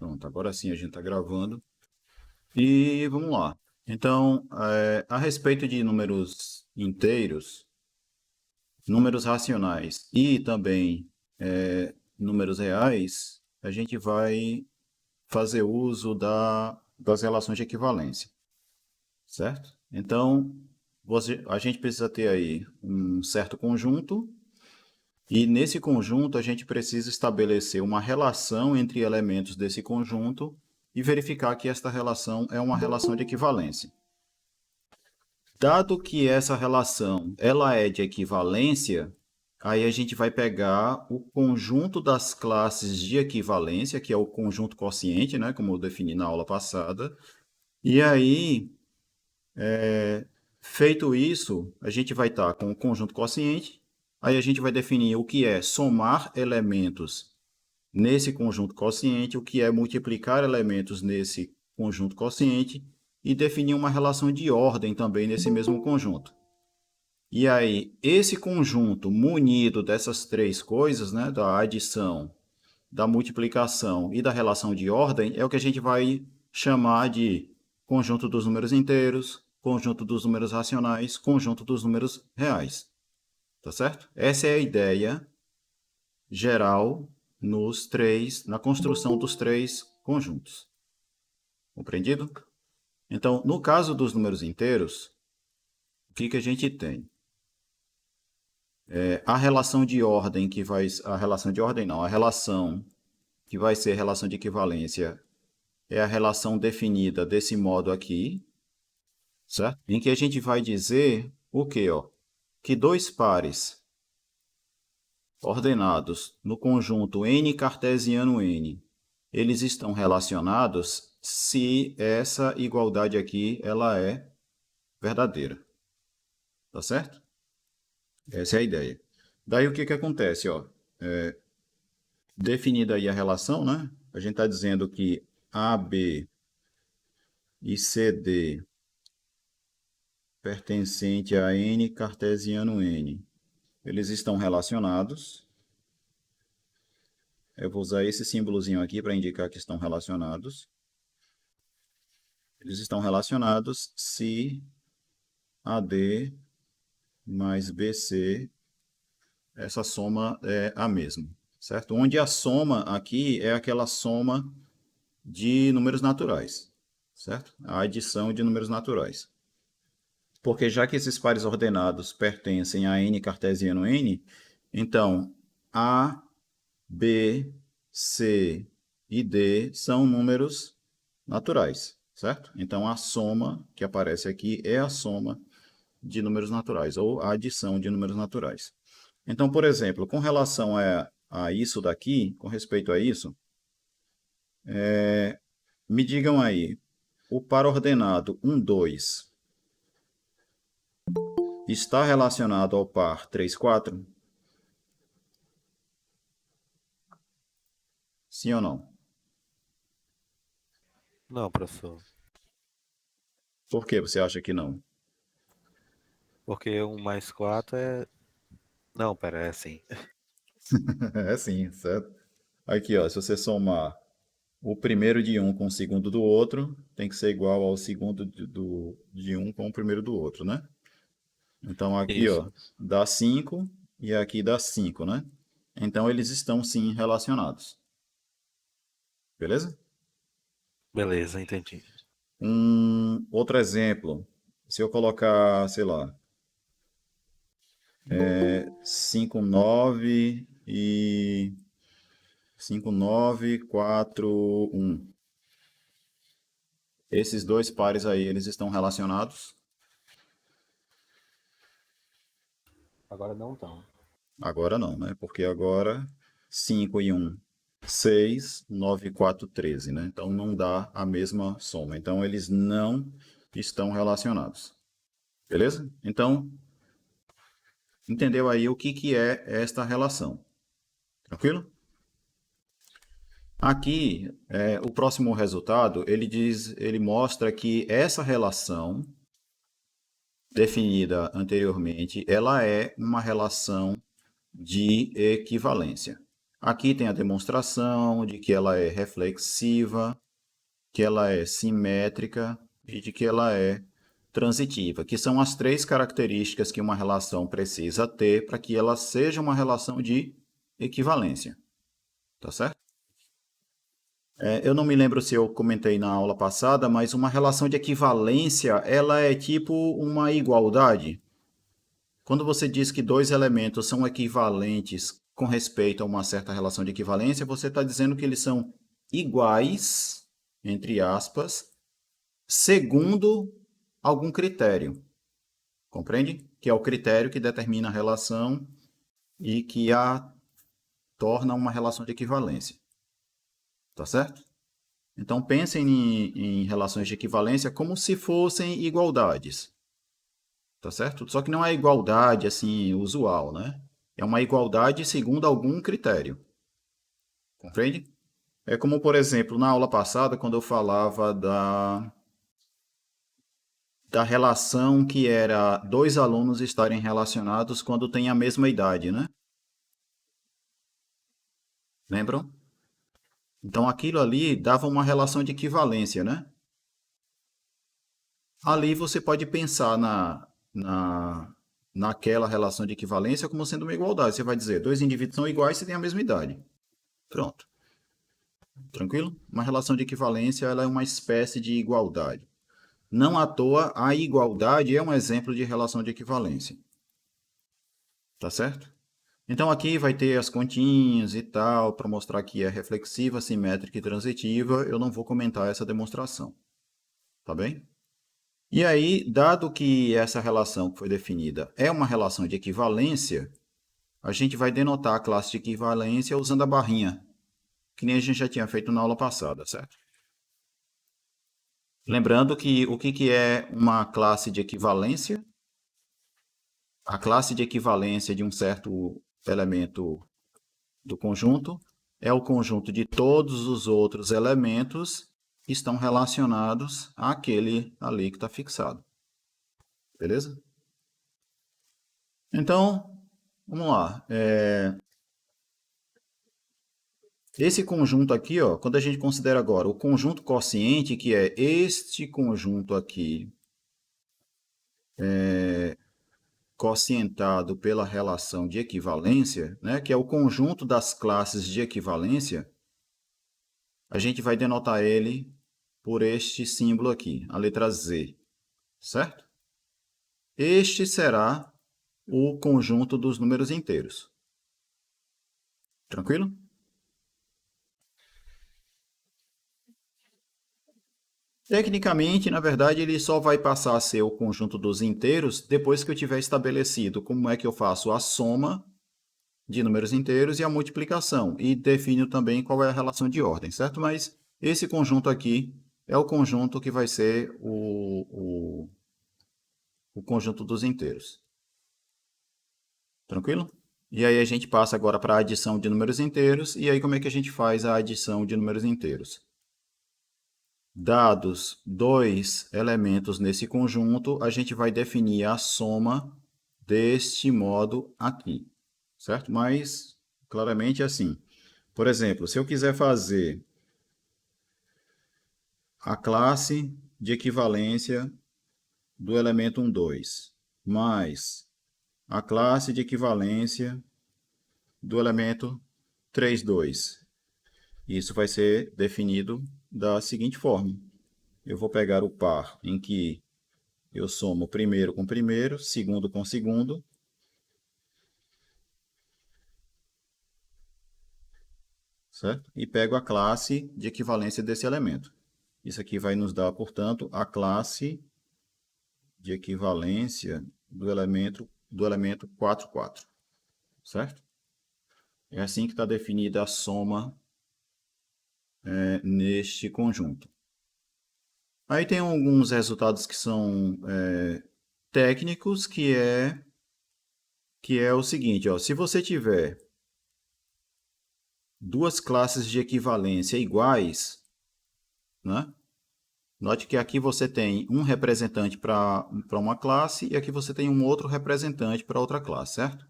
Pronto, agora sim a gente está gravando. E vamos lá. Então, a respeito de números inteiros, números racionais e também números reais, a gente vai fazer uso das relações de equivalência, certo? Então, a gente precisa ter aí um certo conjunto, e nesse conjunto a gente precisa estabelecer uma relação entre elementos desse conjunto e verificar que esta relação é uma relação de equivalência. Dado que essa relação ela é de equivalência, aí a gente vai pegar o conjunto das classes de equivalência, que é o conjunto quociente, né, como eu defini na aula passada, e aí, feito isso, a gente vai estar com o conjunto quociente, aí a gente vai definir o que é somar elementos nesse conjunto quociente, o que é multiplicar elementos nesse conjunto quociente e definir uma relação de ordem também nesse mesmo conjunto. E aí, esse conjunto munido dessas três coisas, né, da adição, da multiplicação e da relação de ordem, é o que a gente vai chamar de conjunto dos números inteiros, conjunto dos números racionais, conjunto dos números reais. Tá certo? Essa é a ideia geral na construção dos três conjuntos. Compreendido? Então, no caso dos números inteiros, o que a gente tem? A relação de ordem que vai... A relação de ordem não, a relação que vai ser relação de equivalência é a relação definida desse modo aqui, certo? Em que a gente vai dizer o quê? Ó? Que dois pares ordenados no conjunto n cartesiano n, eles estão relacionados se essa igualdade aqui ela é verdadeira. Tá certo? Essa é a ideia. Daí o que acontece? Ó? Definida aí a relação, né? A gente está dizendo que AB e CD pertencente a n cartesiano n, eles estão relacionados. Eu vou usar esse símbolozinho aqui para indicar que estão relacionados. Eles estão relacionados se AD mais BC, essa soma é a mesma, certo? Onde a soma aqui é aquela soma de números naturais, certo? A adição de números naturais. Porque já que esses pares ordenados pertencem a n cartesiano n, então A, B, C e D são números naturais, certo? Então a soma que aparece aqui é a soma de números naturais, ou a adição de números naturais. Então, por exemplo, com relação a isso daqui, com respeito a isso, me digam aí, o par ordenado 1, 2 está relacionado ao par 3, 4? Sim ou não? Não, professor. Por que você acha que não? Porque 1 mais 4 é. Não, pera, é assim. É sim, certo? Aqui, ó, se você somar o primeiro de um com o segundo do outro, tem que ser igual ao segundo de um com o primeiro do outro, né? Então aqui, Isso. ó, dá 5 e aqui dá 5, né? Então eles estão sim relacionados. Beleza? Beleza, entendi. Outro exemplo, se eu colocar, sei lá, 5 9 e 5 9 4 1. Esses dois pares aí, eles estão relacionados? Agora não estão. Agora não, né? Porque agora 5 e 1, 6, 9 e 4, 13, né? Então não dá a mesma soma. Então eles não estão relacionados. Beleza? Então, entendeu aí o que é esta relação? Tranquilo? Aqui, o próximo resultado, ele mostra que essa relação definida anteriormente, ela é uma relação de equivalência. Aqui tem a demonstração de que ela é reflexiva, que ela é simétrica e de que ela é transitiva, que são as três características que uma relação precisa ter para que ela seja uma relação de equivalência. Tá certo? Eu não me lembro se eu comentei na aula passada, mas uma relação de equivalência, ela é tipo uma igualdade. Quando você diz que dois elementos são equivalentes com respeito a uma certa relação de equivalência, você está dizendo que eles são iguais, entre aspas, segundo algum critério. Compreende? Que é o critério que determina a relação e que a torna uma relação de equivalência. Tá certo? Então pensem em relações de equivalência como se fossem igualdades. Tá certo? Só que não é igualdade assim usual, né? É uma igualdade segundo algum critério. Compreende? É como, por exemplo, na aula passada, quando eu falava da relação que era dois alunos estarem relacionados quando têm a mesma idade, né? Lembram? Então aquilo ali dava uma relação de equivalência, né? Ali você pode pensar naquela relação de equivalência como sendo uma igualdade. Você vai dizer, dois indivíduos são iguais se têm a mesma idade. Pronto. Tranquilo? Uma relação de equivalência ela é uma espécie de igualdade. Não à toa, a igualdade é um exemplo de relação de equivalência. Tá certo? Então aqui vai ter as continhas e tal, para mostrar que é reflexiva, simétrica e transitiva. Eu não vou comentar essa demonstração. Tá bem? E aí, dado que essa relação que foi definida é uma relação de equivalência, a gente vai denotar a classe de equivalência usando a barrinha, que nem a gente já tinha feito na aula passada, certo? Lembrando que o que é uma classe de equivalência? A classe de equivalência de um certo elemento do conjunto é o conjunto de todos os outros elementos que estão relacionados àquele ali que está fixado. Beleza? Então, vamos lá. Esse conjunto aqui, ó, quando a gente considera agora o conjunto quociente, que é este conjunto aqui, quocientado pela relação de equivalência, né, que é o conjunto das classes de equivalência, a gente vai denotar ele por este símbolo aqui, a letra Z, certo? Este será o conjunto dos números inteiros. Tranquilo? Tecnicamente, na verdade, ele só vai passar a ser o conjunto dos inteiros depois que eu tiver estabelecido como é que eu faço a soma de números inteiros e a multiplicação. E defino também qual é a relação de ordem, certo? Mas esse conjunto aqui é o conjunto que vai ser o conjunto dos inteiros. Tranquilo? E aí a gente passa agora para a adição de números inteiros. E aí como é que a gente faz a adição de números inteiros? Dados dois elementos nesse conjunto, a gente vai definir a soma deste modo aqui, certo? Mas, claramente assim. Por exemplo, se eu quiser fazer a classe de equivalência do elemento 1, 2, mais a classe de equivalência do elemento 3, 2. Isso vai ser definido da seguinte forma. Eu vou pegar o par em que eu somo primeiro com primeiro, segundo com segundo. Certo? E pego a classe de equivalência desse elemento. Isso aqui vai nos dar, portanto, a classe de equivalência do elemento 4, 4. Certo? É assim que está definida a soma neste conjunto. Aí tem alguns resultados que são técnicos, que é o seguinte, ó, se você tiver duas classes de equivalência iguais, né? Note que aqui você tem um representante para uma classe e aqui você tem um outro representante para outra classe, certo?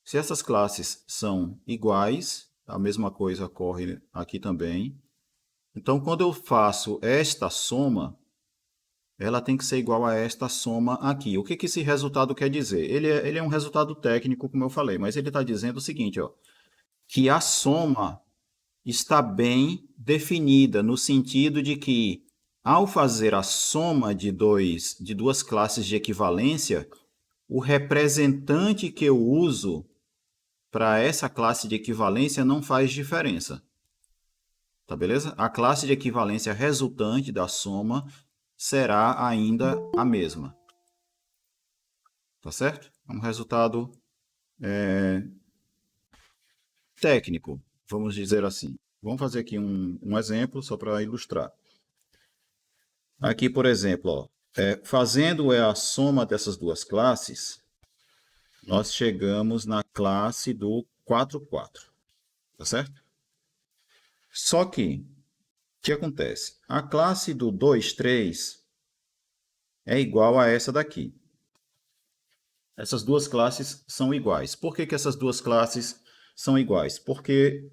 Se essas classes são iguais, A mesma coisa ocorre aqui também. Então, quando eu faço esta soma, ela tem que ser igual a esta soma aqui. O que que esse resultado quer dizer? Ele é um resultado técnico, como eu falei, mas ele está dizendo o seguinte, ó, que a soma está bem definida, no sentido de que, ao fazer a soma de duas classes de equivalência, o representante que eu uso para essa classe de equivalência não faz diferença. Tá beleza? A classe de equivalência resultante da soma será ainda a mesma. Tá certo? É um resultado técnico, vamos dizer assim. Vamos fazer aqui um exemplo só para ilustrar. Aqui, por exemplo, ó, fazendo a soma dessas duas classes, nós chegamos na classe do 4, 4. Tá certo? Só que, o que acontece? A classe do 2, 3 é igual a essa daqui. Essas duas classes são iguais. Por que que essas duas classes são iguais? Porque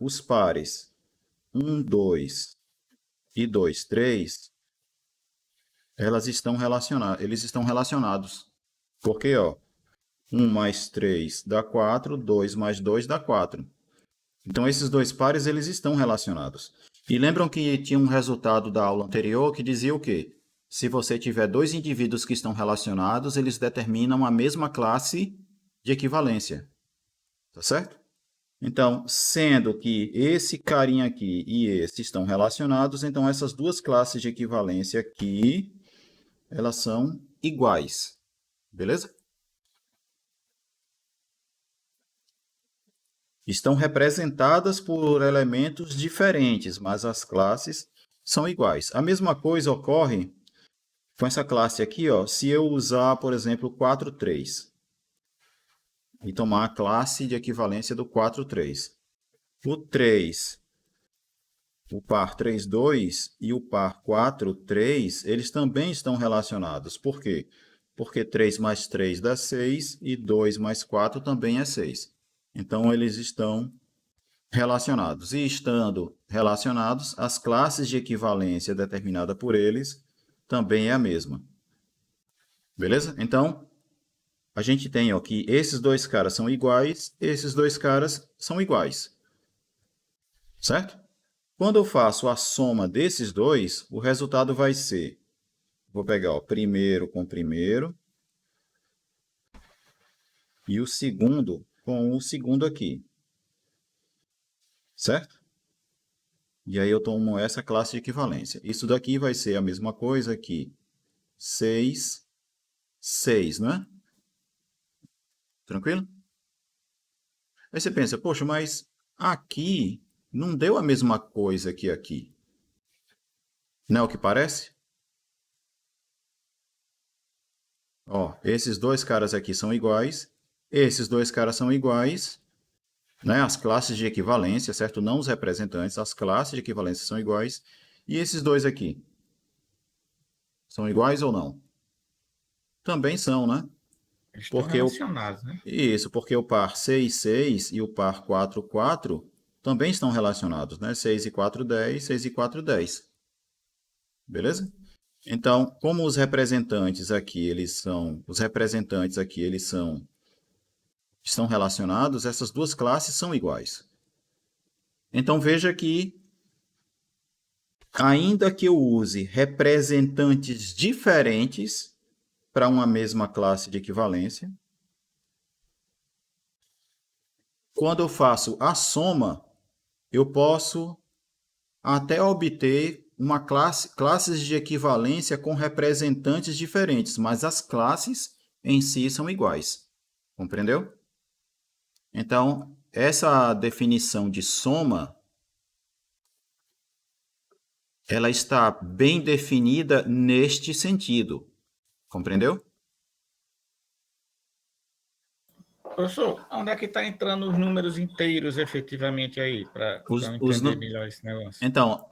os pares 1, 2 e 2, 3, eles estão relacionados. Porque, ó, 1 mais 3 dá 4, 2 mais 2 dá 4. Então, esses dois pares, eles estão relacionados. E lembram que tinha um resultado da aula anterior que dizia o quê? Se você tiver dois indivíduos que estão relacionados, eles determinam a mesma classe de equivalência. Tá certo? Então, sendo que esse carinha aqui e esse estão relacionados, então essas duas classes de equivalência aqui, elas são iguais. Beleza? Estão representadas por elementos diferentes, mas as classes são iguais. A mesma coisa ocorre com essa classe aqui, ó, se eu usar, por exemplo, 4, 3 e tomar a classe de equivalência do 4, 3. O 3, o par 3, 2 e o par 4, 3, eles também estão relacionados. Por quê? Porque 3 mais 3 dá 6 e 2 mais 4 também é 6. Então, eles estão relacionados. E estando relacionados, as classes de equivalência determinada por eles também é a mesma. Beleza? Então, a gente tem ó, que esses dois caras são iguais, esses dois caras são iguais. Certo? Quando eu faço a soma desses dois, o resultado vai ser, vou pegar o primeiro com o primeiro e o segundo com o segundo aqui. Certo? E aí eu tomo essa classe de equivalência. Isso daqui vai ser a mesma coisa que 6, 6, não é? Tranquilo? Aí você pensa, poxa, mas aqui não deu a mesma coisa que aqui. Não é o que parece? Ó, esses dois caras aqui são iguais, esses dois caras são iguais, né? As classes de equivalência, certo? Não os representantes, as classes de equivalência são iguais. E esses dois aqui? São iguais ou não? Também são, né? Eles estão Porque o relacionados, né? Isso, porque o par 6, 6 e o par 4, 4 também estão relacionados, né? 6 e 4, 10, 6 e 4, 10. Beleza? Então, como os representantes aqui, estão relacionados, essas duas classes são iguais. Então, veja que, ainda que eu use representantes diferentes para uma mesma classe de equivalência, quando eu faço a soma, eu posso até obter classes de equivalência com representantes diferentes, mas as classes em si são iguais. Compreendeu? Então, essa definição de soma, ela está bem definida neste sentido. Compreendeu? Professor, onde é que está entrando os números inteiros efetivamente aí, para eu entender melhor esse negócio? Então,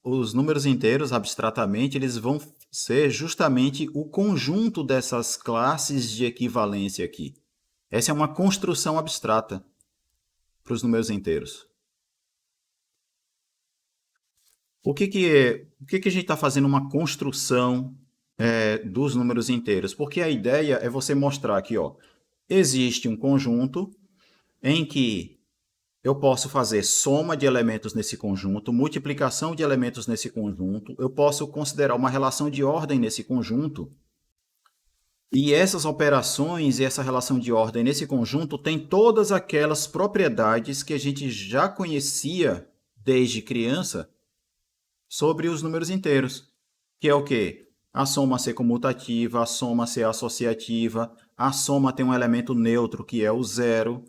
os números inteiros, abstratamente, eles vão ser justamente o conjunto dessas classes de equivalência aqui. Essa é uma construção abstrata. para os números inteiros? O que a gente está fazendo uma construção dos números inteiros? Porque a ideia é você mostrar aqui, ó, existe um conjunto em que eu posso fazer soma de elementos nesse conjunto, multiplicação de elementos nesse conjunto, eu posso considerar uma relação de ordem nesse conjunto, e essas operações e essa relação de ordem nesse conjunto tem todas aquelas propriedades que a gente já conhecia desde criança sobre os números inteiros, que é o quê? A soma ser comutativa, a soma ser associativa, a soma tem um elemento neutro, que é o zero,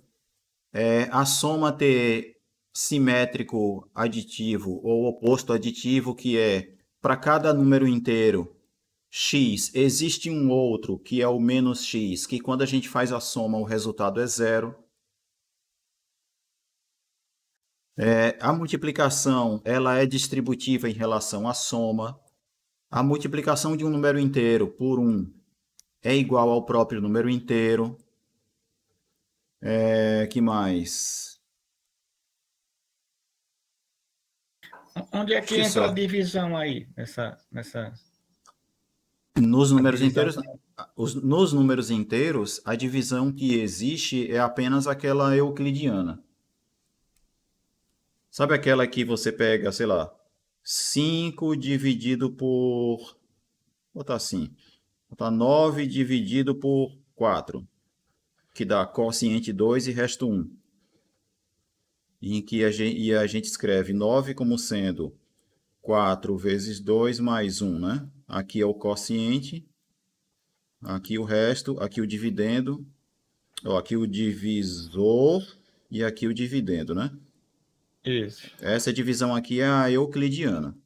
a soma ter simétrico aditivo ou oposto aditivo, que é para cada número inteiro x, existe um outro, que é o menos x, que quando a gente faz a soma, o resultado é zero. A multiplicação ela é distributiva em relação à soma. A multiplicação de um número inteiro por 1 é igual ao próprio número inteiro. Que mais? Onde é que entra a divisão aí? Nos números inteiros, nos números inteiros, a divisão que existe é apenas aquela euclidiana. Sabe aquela que você pega, sei lá, 5 dividido por... Vou botar assim. Vou botar 9 dividido por 4, que dá quociente 2 e resto 1. Em que a gente escreve 9 como sendo 4 vezes 2 mais 1, né? Aqui é o quociente, aqui o resto, aqui o dividendo, aqui o divisor e aqui o dividendo, né? Isso. Essa divisão aqui é a euclidiana.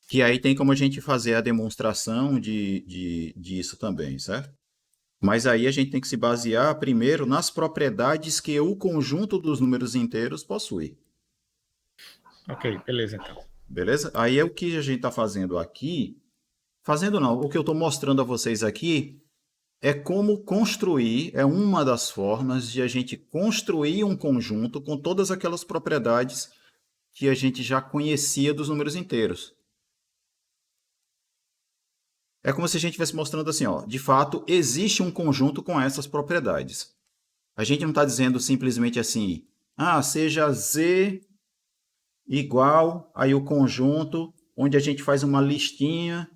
Que aí tem como a gente fazer a demonstração disso também, certo? Mas aí a gente tem que se basear primeiro nas propriedades que o conjunto dos números inteiros possui. Ok, beleza então. Beleza? Aí é o que a gente está fazendo aqui. Fazendo não, o que eu estou mostrando a vocês aqui é como construir, é uma das formas de a gente construir um conjunto com todas aquelas propriedades que a gente já conhecia dos números inteiros. É como se a gente estivesse mostrando assim, ó, de fato, existe um conjunto com essas propriedades. A gente não está dizendo simplesmente assim, seja Z igual, aí o conjunto, onde a gente faz uma listinha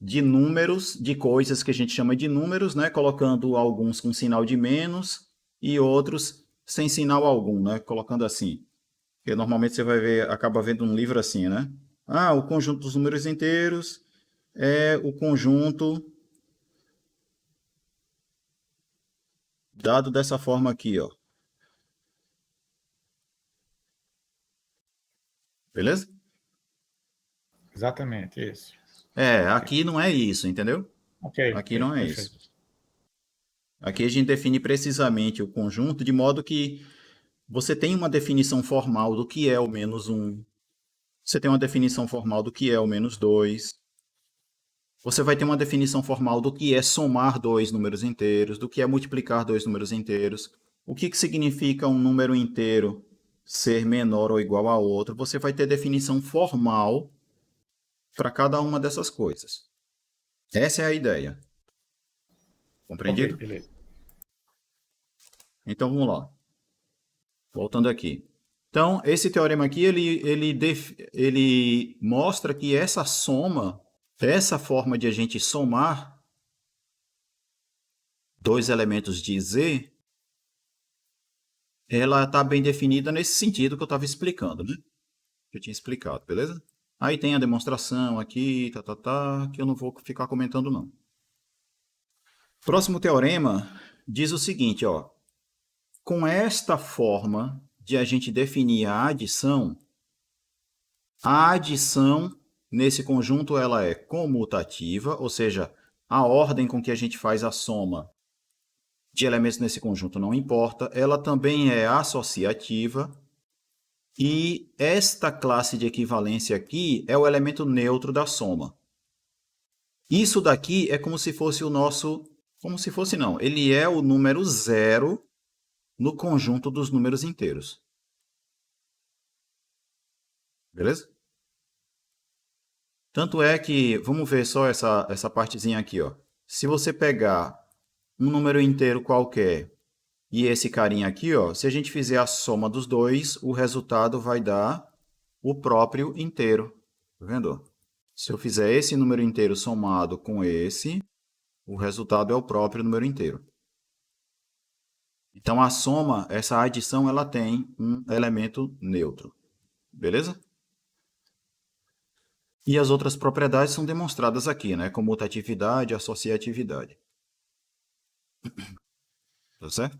de números, de coisas que a gente chama de números, né? Colocando alguns com sinal de menos e outros sem sinal algum, né? Colocando assim. Porque normalmente você vai ver, acaba vendo um livro assim, né? O conjunto dos números inteiros é o conjunto dado dessa forma aqui, ó. Beleza? Exatamente, isso. Aqui não é isso, entendeu? Aqui não é perfeito. isso. Aqui a gente define precisamente o conjunto de modo que você tem uma definição formal do que é o menos 1. Você tem uma definição formal do que é o menos 2. Você vai ter uma definição formal do que é somar dois números inteiros, do que é multiplicar dois números inteiros. O que significa um número inteiro ser menor ou igual a outro. Você vai ter definição formal para cada uma dessas coisas. Essa é a ideia. Compreendido? Okay, beleza. Então, vamos lá. Voltando aqui. Então, esse teorema aqui, ele mostra que essa soma, essa forma de a gente somar dois elementos de Z, ela está bem definida nesse sentido que eu estava explicando, né? Que eu tinha explicado, beleza? Aí tem a demonstração aqui, que eu não vou ficar comentando, não. Próximo teorema diz o seguinte, ó. Com esta forma de a gente definir a adição nesse conjunto ela é comutativa, ou seja, a ordem com que a gente faz a soma de elementos nesse conjunto não importa. Ela também é associativa. E esta classe de equivalência aqui é o elemento neutro da soma. Isso daqui é como se fosse o nosso Como se fosse não. Ele é o número 0 no conjunto dos números inteiros. Beleza? Tanto é que, vamos ver só essa partezinha aqui, ó. Se você pegar um número inteiro qualquer e esse carinha aqui, ó, se a gente fizer a soma dos dois, o resultado vai dar o próprio inteiro. Tá vendo? Se eu fizer esse número inteiro somado com esse, o resultado é o próprio número inteiro. Então, a soma, essa adição, ela tem um elemento neutro. Beleza? E as outras propriedades são demonstradas aqui, né? Comutatividade e associatividade. Tá certo?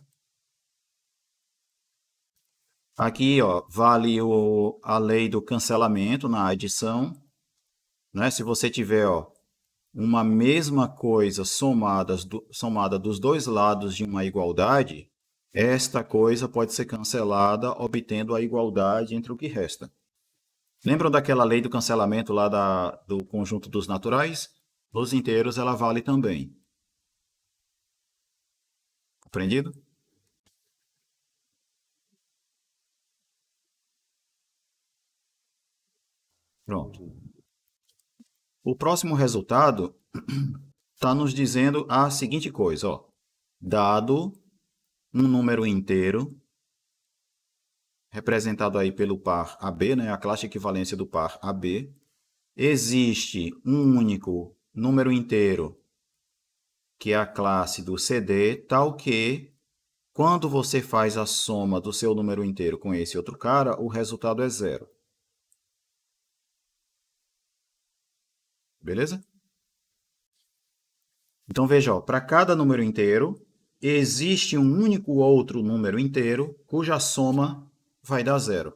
Aqui, ó, vale a lei do cancelamento na adição. Né? Se você tiver, ó, uma mesma coisa somada dos dois lados de uma igualdade, esta coisa pode ser cancelada obtendo a igualdade entre o que resta. Lembram daquela lei do cancelamento lá do conjunto dos naturais? Dos inteiros ela vale também. Compreendido? Pronto. O próximo resultado está nos dizendo a seguinte coisa, ó. Dado um número inteiro, representado aí pelo par AB, né, a classe de equivalência do par AB, existe um único número inteiro, que é a classe do CD, tal que, quando você faz a soma do seu número inteiro com esse outro cara, o resultado é 0. Beleza? Então, veja, para cada número inteiro, existe um único outro número inteiro cuja soma vai dar 0.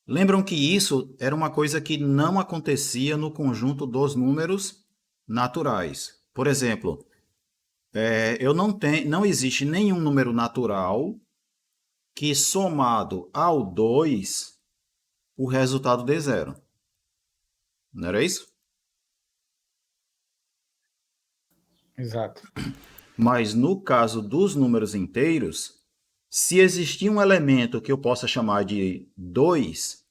Lembram que isso era uma coisa que não acontecia no conjunto dos números naturais. Por exemplo, não existe nenhum número natural que, somado ao 2, o resultado dê 0. Não era isso? Exato. Mas no caso dos números inteiros, se existir um elemento que eu possa chamar de 2,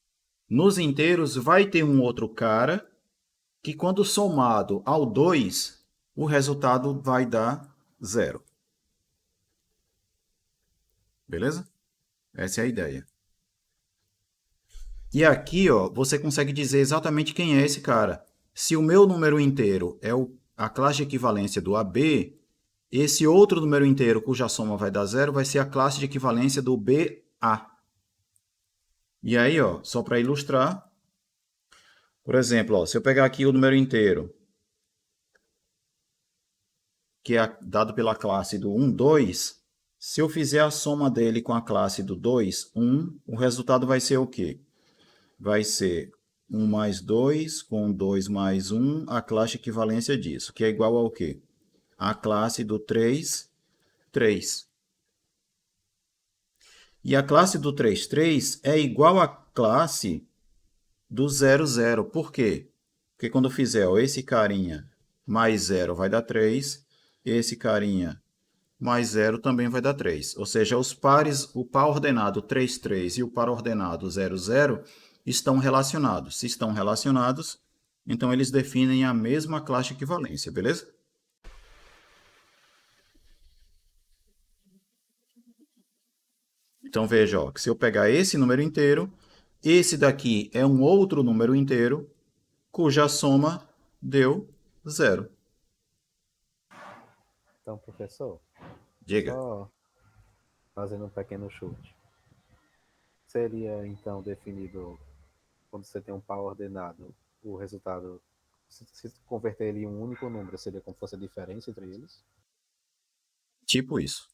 nos inteiros vai ter um outro cara que, quando somado ao 2, o resultado vai dar 0. Beleza? Essa é a ideia. E aqui, ó, você consegue dizer exatamente quem é esse cara. Se o meu número inteiro é a classe de equivalência do AB, esse outro número inteiro cuja soma vai dar 0 vai ser a classe de equivalência do BA. E aí, ó, só para ilustrar, por exemplo, ó, se eu pegar aqui o número inteiro, que é dado pela classe do 1, 2, se eu fizer a soma dele com a classe do 2, 1, o resultado vai ser o quê? Vai ser 1 mais 2 com 2 mais 1, a classe de equivalência disso, que é igual ao quê? A classe do 3, 3. E a classe do 3, 3 é igual à classe do 0, 0. Por quê? Porque quando eu fizer ó, esse carinha mais 0 vai dar 3, esse carinha mais 0 também vai dar 3. Ou seja, os pares, o par ordenado 3, 3 e o par ordenado 0, 0 estão relacionados. Se estão relacionados, então eles definem a mesma classe de equivalência, beleza? Então veja, ó, que se eu pegar esse número inteiro, esse daqui é um outro número inteiro, cuja soma deu 0. Então, professor, Diga. só fazendo um pequeno chute. Seria, então, definido, quando você tem um par ordenado, o resultado, se converter ele em um único número, seria como se fosse a diferença entre eles? Tipo isso.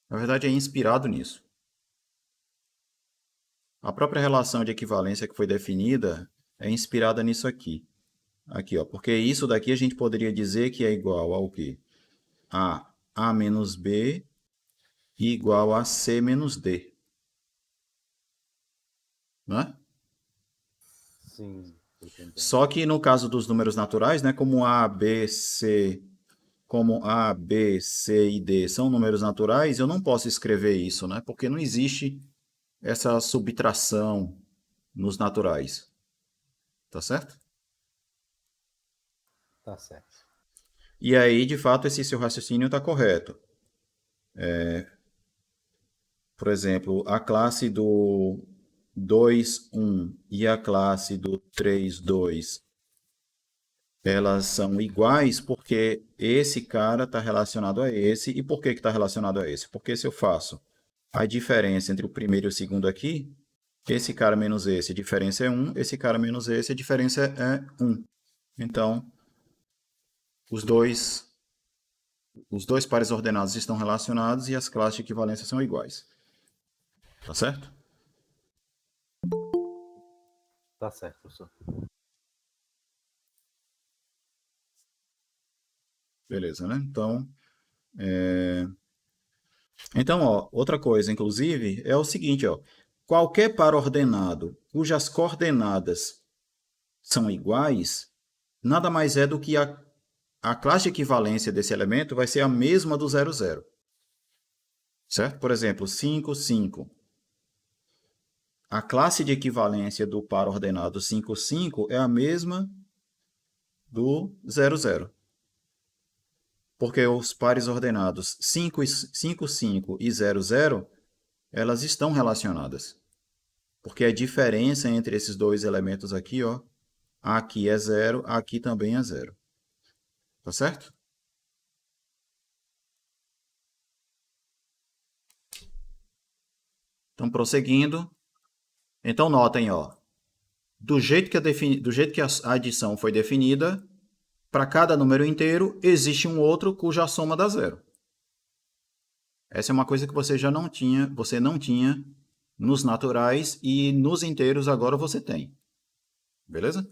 Na verdade, é inspirado nisso. A própria relação de equivalência que foi definida é inspirada nisso aqui. Aqui, ó, porque isso daqui a gente poderia dizer que é igual ao quê? A menos B igual a C menos D. Não é? Sim, tô entendendo. Só que no caso dos números naturais, né, como A, B, C como A, B, C e D são números naturais, eu não posso escrever isso, né? Porque não existe essa subtração nos naturais. Tá certo? Tá certo. E aí, de fato, esse seu raciocínio está correto. Por exemplo, a classe do 2, 1 e a classe do 3, 2, elas são iguais porque esse cara está relacionado a esse. E por que está relacionado a esse? Porque se eu faço a diferença entre o primeiro e o segundo aqui, esse cara menos esse, a diferença é 1, esse cara menos esse, a diferença é 1. Então, os dois pares ordenados estão relacionados e as classes de equivalência são iguais. Tá certo? Tá certo, professor. Beleza, né? Então, ó, outra coisa, inclusive, é o seguinte, ó. Qualquer par ordenado cujas coordenadas são iguais, nada mais é do que a classe de equivalência desse elemento vai ser a mesma do 0, 0. Certo? Por exemplo, 5, 5. A classe de equivalência do par ordenado 5, 5 é a mesma do 0, 0. Porque os pares ordenados 5, 5 e 0, 0, elas estão relacionadas. Porque a diferença entre esses dois elementos aqui, ó, aqui é 0, aqui também é 0. Tá certo? Então, prosseguindo. Então, notem, ó, do jeito que a adição foi definida, para cada número inteiro, existe um outro cuja soma dá 0. Essa é uma coisa que você não tinha nos naturais e nos inteiros agora você tem. Beleza?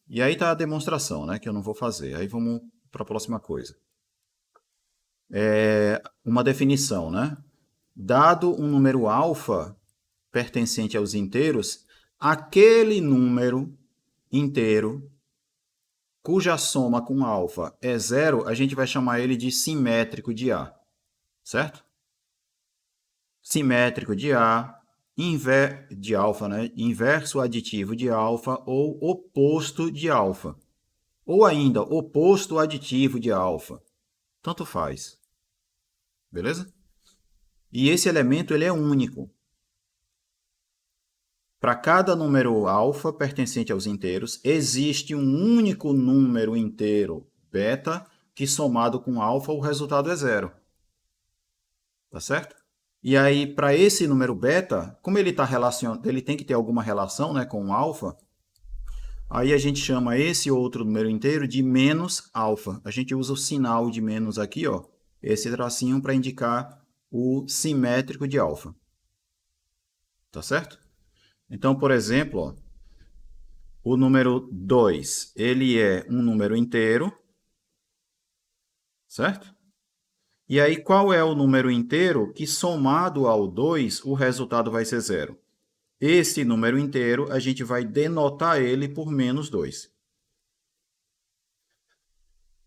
E aí está a demonstração, né, que eu não vou fazer. Aí vamos para a próxima coisa. Uma definição, né? Dado um número alfa pertencente aos inteiros, aquele número inteiro cuja soma com alfa é 0, a gente vai chamar ele de simétrico de A. Certo? Simétrico de A, de alfa, né? Inverso aditivo de alfa ou oposto de alfa. Ou ainda, oposto aditivo de alfa. Tanto faz. Beleza? E esse elemento ele é único. Para cada número alfa pertencente aos inteiros, existe um único número inteiro beta que somado com alfa o resultado é 0. Tá certo? E aí, para esse número beta, como ele tem que ter alguma relação, né, com o alfa, aí a gente chama esse outro número inteiro de menos alfa. A gente usa o sinal de menos aqui, ó, esse tracinho para indicar o simétrico de alfa. Tá certo? Então, por exemplo, ó, o número 2, ele é um número inteiro, certo? E aí, qual é o número inteiro que, somado ao 2, o resultado vai ser 0? Esse número inteiro, a gente vai denotar ele por menos 2.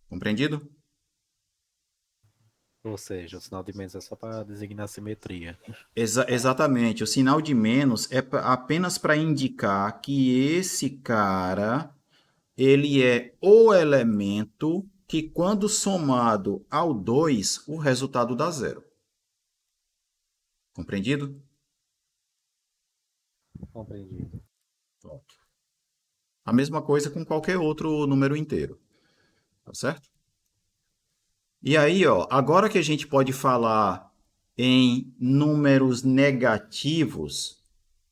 Compreendido? Ou seja, o sinal de menos é só para designar a simetria. Exatamente. O sinal de menos é apenas para indicar que esse cara, ele é o elemento que, quando somado ao 2, o resultado dá 0. Compreendido? Compreendido. Pronto. A mesma coisa com qualquer outro número inteiro. Tá certo? E aí, ó, agora que a gente pode falar em números negativos,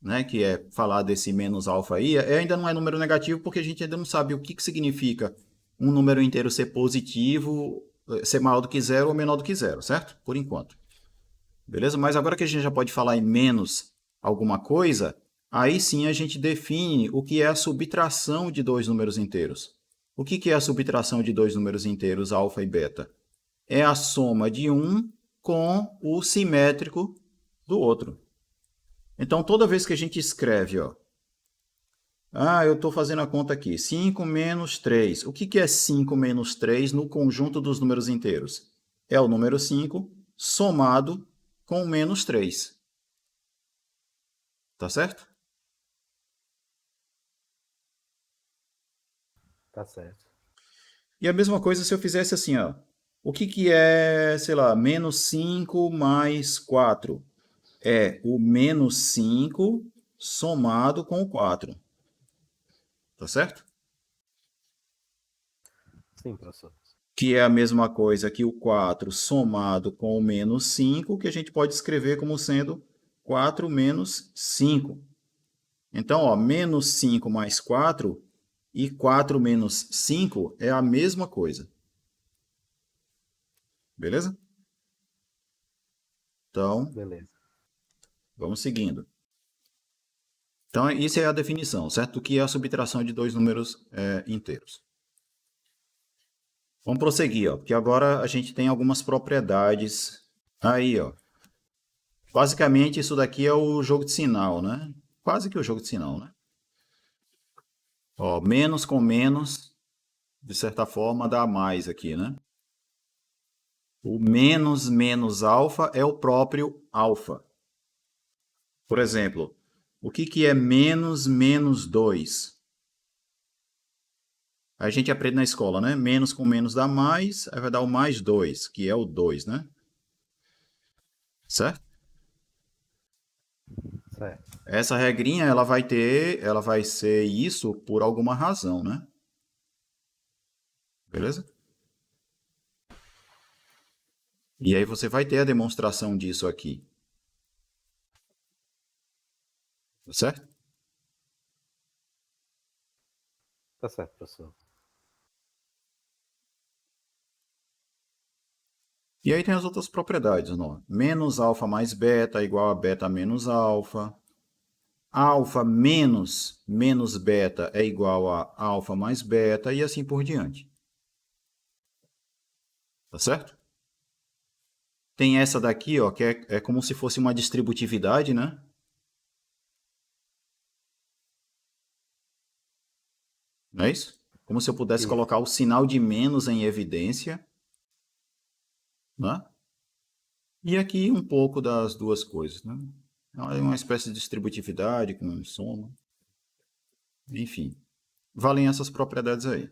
né, que é falar desse menos alfa aí, ainda não é número negativo porque a gente ainda não sabe o que significa um número inteiro ser positivo, ser maior do que 0 ou menor do que 0, certo? Por enquanto. Beleza? Mas agora que a gente já pode falar em menos alguma coisa, aí sim a gente define o que é a subtração de dois números inteiros. O que é a subtração de dois números inteiros, alfa e beta? É a soma de um com o simétrico do outro. Então, toda vez que a gente escreve, ó, eu estou fazendo a conta aqui. 5 menos 3. O que é 5 menos 3 no conjunto dos números inteiros? É o número 5 somado com o menos 3. Tá certo? Tá certo. E a mesma coisa se eu fizesse assim, ó. O que é, sei lá, menos 5 mais 4? É o menos 5 somado com o 4. Tá certo? Sim, professor. Que é a mesma coisa que o 4 somado com o menos 5, que a gente pode escrever como sendo 4 menos 5. Então, ó, menos 5 mais 4 e 4 menos 5 é a mesma coisa. Beleza? Então, Beleza. vamos seguindo. Então, isso é a definição, certo? O que é a subtração de dois números inteiros. Vamos prosseguir, ó, porque agora a gente tem algumas propriedades aí, ó. Basicamente, isso daqui é o jogo de sinal, né? Quase que o jogo de sinal, né? Ó, menos com menos, de certa forma, dá mais aqui, né? O menos menos alfa é o próprio alfa. Por exemplo, o que é menos menos 2? A gente aprende na escola, né? Menos com menos dá mais, aí vai dar o mais 2, que é o 2, né? Certo? Certo. Essa regrinha, ela vai ser isso por alguma razão, né? Beleza? E aí você vai ter a demonstração disso aqui. Certo? Tá certo, professor. E aí tem as outras propriedades, não? Menos alfa mais beta igual a beta menos alfa. Alfa menos menos beta é igual a alfa mais beta e assim por diante. Tá certo? Tem essa daqui, ó, que é como se fosse uma distributividade, né? Não é isso? Como se eu pudesse Isso. colocar o sinal de menos em evidência, né? E aqui um pouco das duas coisas, né? É uma espécie de distributividade com soma. Enfim, valem essas propriedades aí.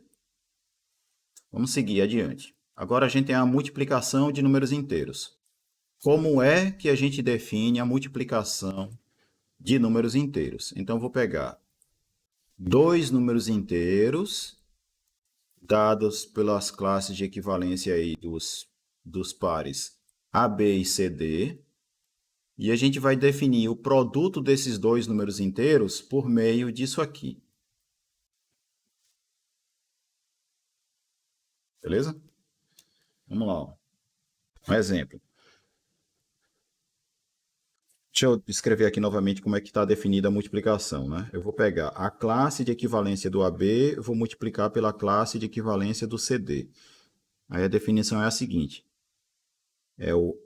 Vamos seguir adiante. Agora a gente tem a multiplicação de números inteiros. Como é que a gente define a multiplicação de números inteiros? Então, eu vou pegar dois números inteiros, dados pelas classes de equivalência aí dos pares AB e CD, e a gente vai definir o produto desses dois números inteiros por meio disso aqui. Beleza? Vamos lá. Ó. Um exemplo. Deixa eu escrever aqui novamente como é que está definida a multiplicação, né? Eu vou pegar a classe de equivalência do AB, vou multiplicar pela classe de equivalência do CD. Aí a definição é a seguinte. É o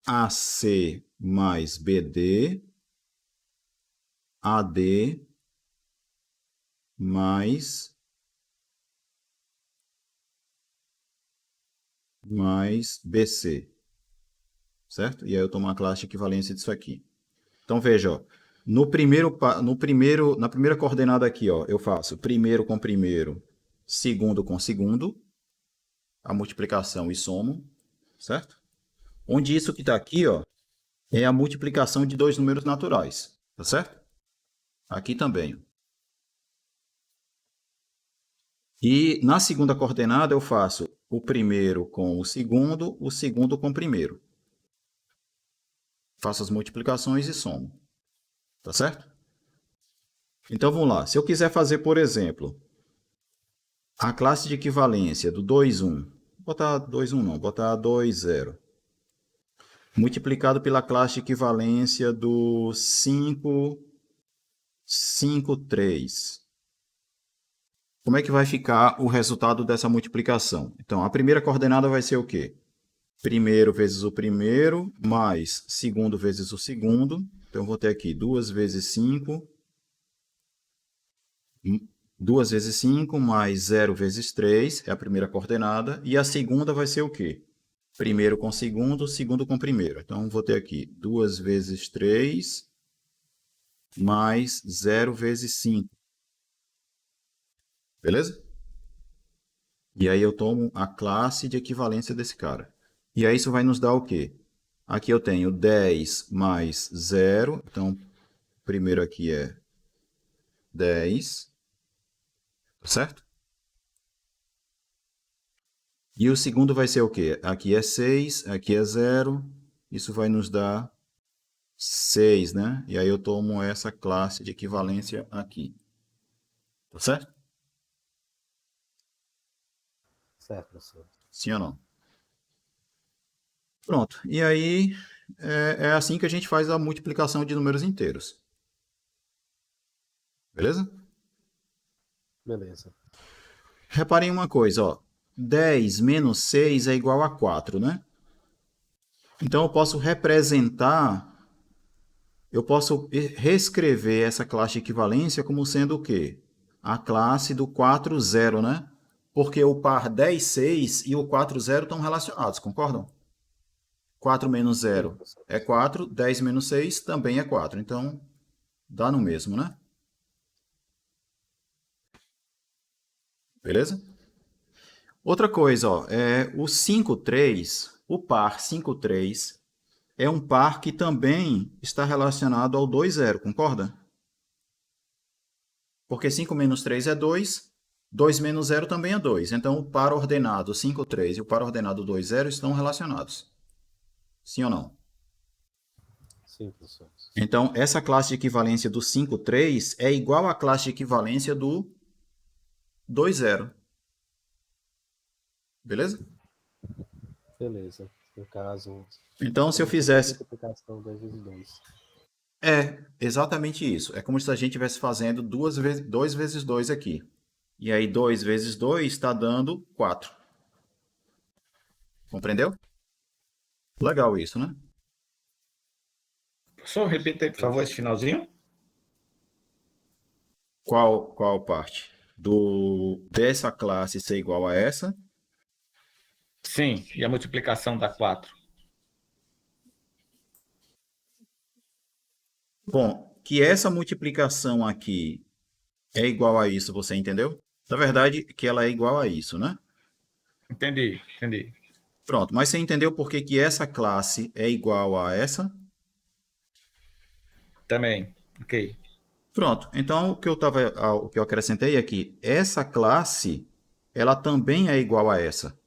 AC mais BD, AD mais BC. Certo? E aí eu tomo a classe de equivalência disso aqui. Então veja, ó, na primeira coordenada aqui, ó, eu faço primeiro com primeiro, segundo com segundo, a multiplicação e somo, certo? Onde isso que está aqui, ó, é a multiplicação de dois números naturais, tá certo? Aqui também. E na segunda coordenada eu faço o primeiro com o segundo com o primeiro. Faço as multiplicações e somo. Tá certo? Então vamos lá. Se eu quiser fazer, por exemplo, a classe de equivalência do 2, 1, botar 2, 1 não, botar 2, 0, multiplicado pela classe de equivalência do 5, 5, 3. Como é que vai ficar o resultado dessa multiplicação? Então, a primeira coordenada vai ser o quê? Primeiro vezes o primeiro, mais segundo vezes o segundo. Então, eu vou ter aqui 2 vezes 5, 2 vezes 5 mais 0 vezes 3 é a primeira coordenada. E a segunda vai ser o quê? Primeiro com segundo, segundo com primeiro. Então, vou ter aqui 2 vezes 3 mais 0 vezes 5. Beleza? E aí eu tomo a classe de equivalência desse cara. E aí isso vai nos dar o quê? Aqui eu tenho 10 mais 0. Então, primeiro aqui é 10. Certo? E o segundo vai ser o quê? Aqui é 6, aqui é 0. Isso vai nos dar 6, né? E aí eu tomo essa classe de equivalência aqui. Tá certo? Certo, professor. Sim ou não? Pronto. E aí é assim que a gente faz a multiplicação de números inteiros. Beleza? Beleza. Reparem uma coisa, ó. 10 menos 6 é igual a 4, né? Então eu posso reescrever essa classe de equivalência como sendo o quê? A classe do 4, 0, né? Porque o par 10, 6 e o 4, 0 estão relacionados, concordam? 4 menos Sim, 0 professor. é 4, 10 menos 6 também é 4. Então, dá no mesmo, né? Beleza? Outra coisa, ó, o 5, 3, o par 5, 3, é um par que também está relacionado ao 2, 0, concorda? Porque 5 menos 3 é 2, 2 menos 0 também é 2. Então, o par ordenado 5, 3 e o par ordenado 2, 0 estão relacionados. Sim ou não? Sim, professor. Então, essa classe de equivalência do 5, 3 é igual à classe de equivalência do 2, 0. Beleza? Beleza. No caso, Então, se eu como se fosse a fizesse... multiplicação 2 vezes 2. É, exatamente isso. É como se a gente estivesse fazendo 2 vezes 2 aqui. E aí, 2 vezes 2 está dando 4. Compreendeu? Legal isso, né? Só repita aí, por favor, esse finalzinho. Qual parte? Dessa classe ser igual a essa? Sim, e a multiplicação da 4. Bom, que essa multiplicação aqui é igual a isso, você entendeu? Na verdade, que ela é igual a isso, né? Entendi, entendi. Pronto, mas você entendeu por que essa classe é igual a essa? Também, ok. Pronto, então o que eu acrescentei é que essa classe, ela também é igual a essa.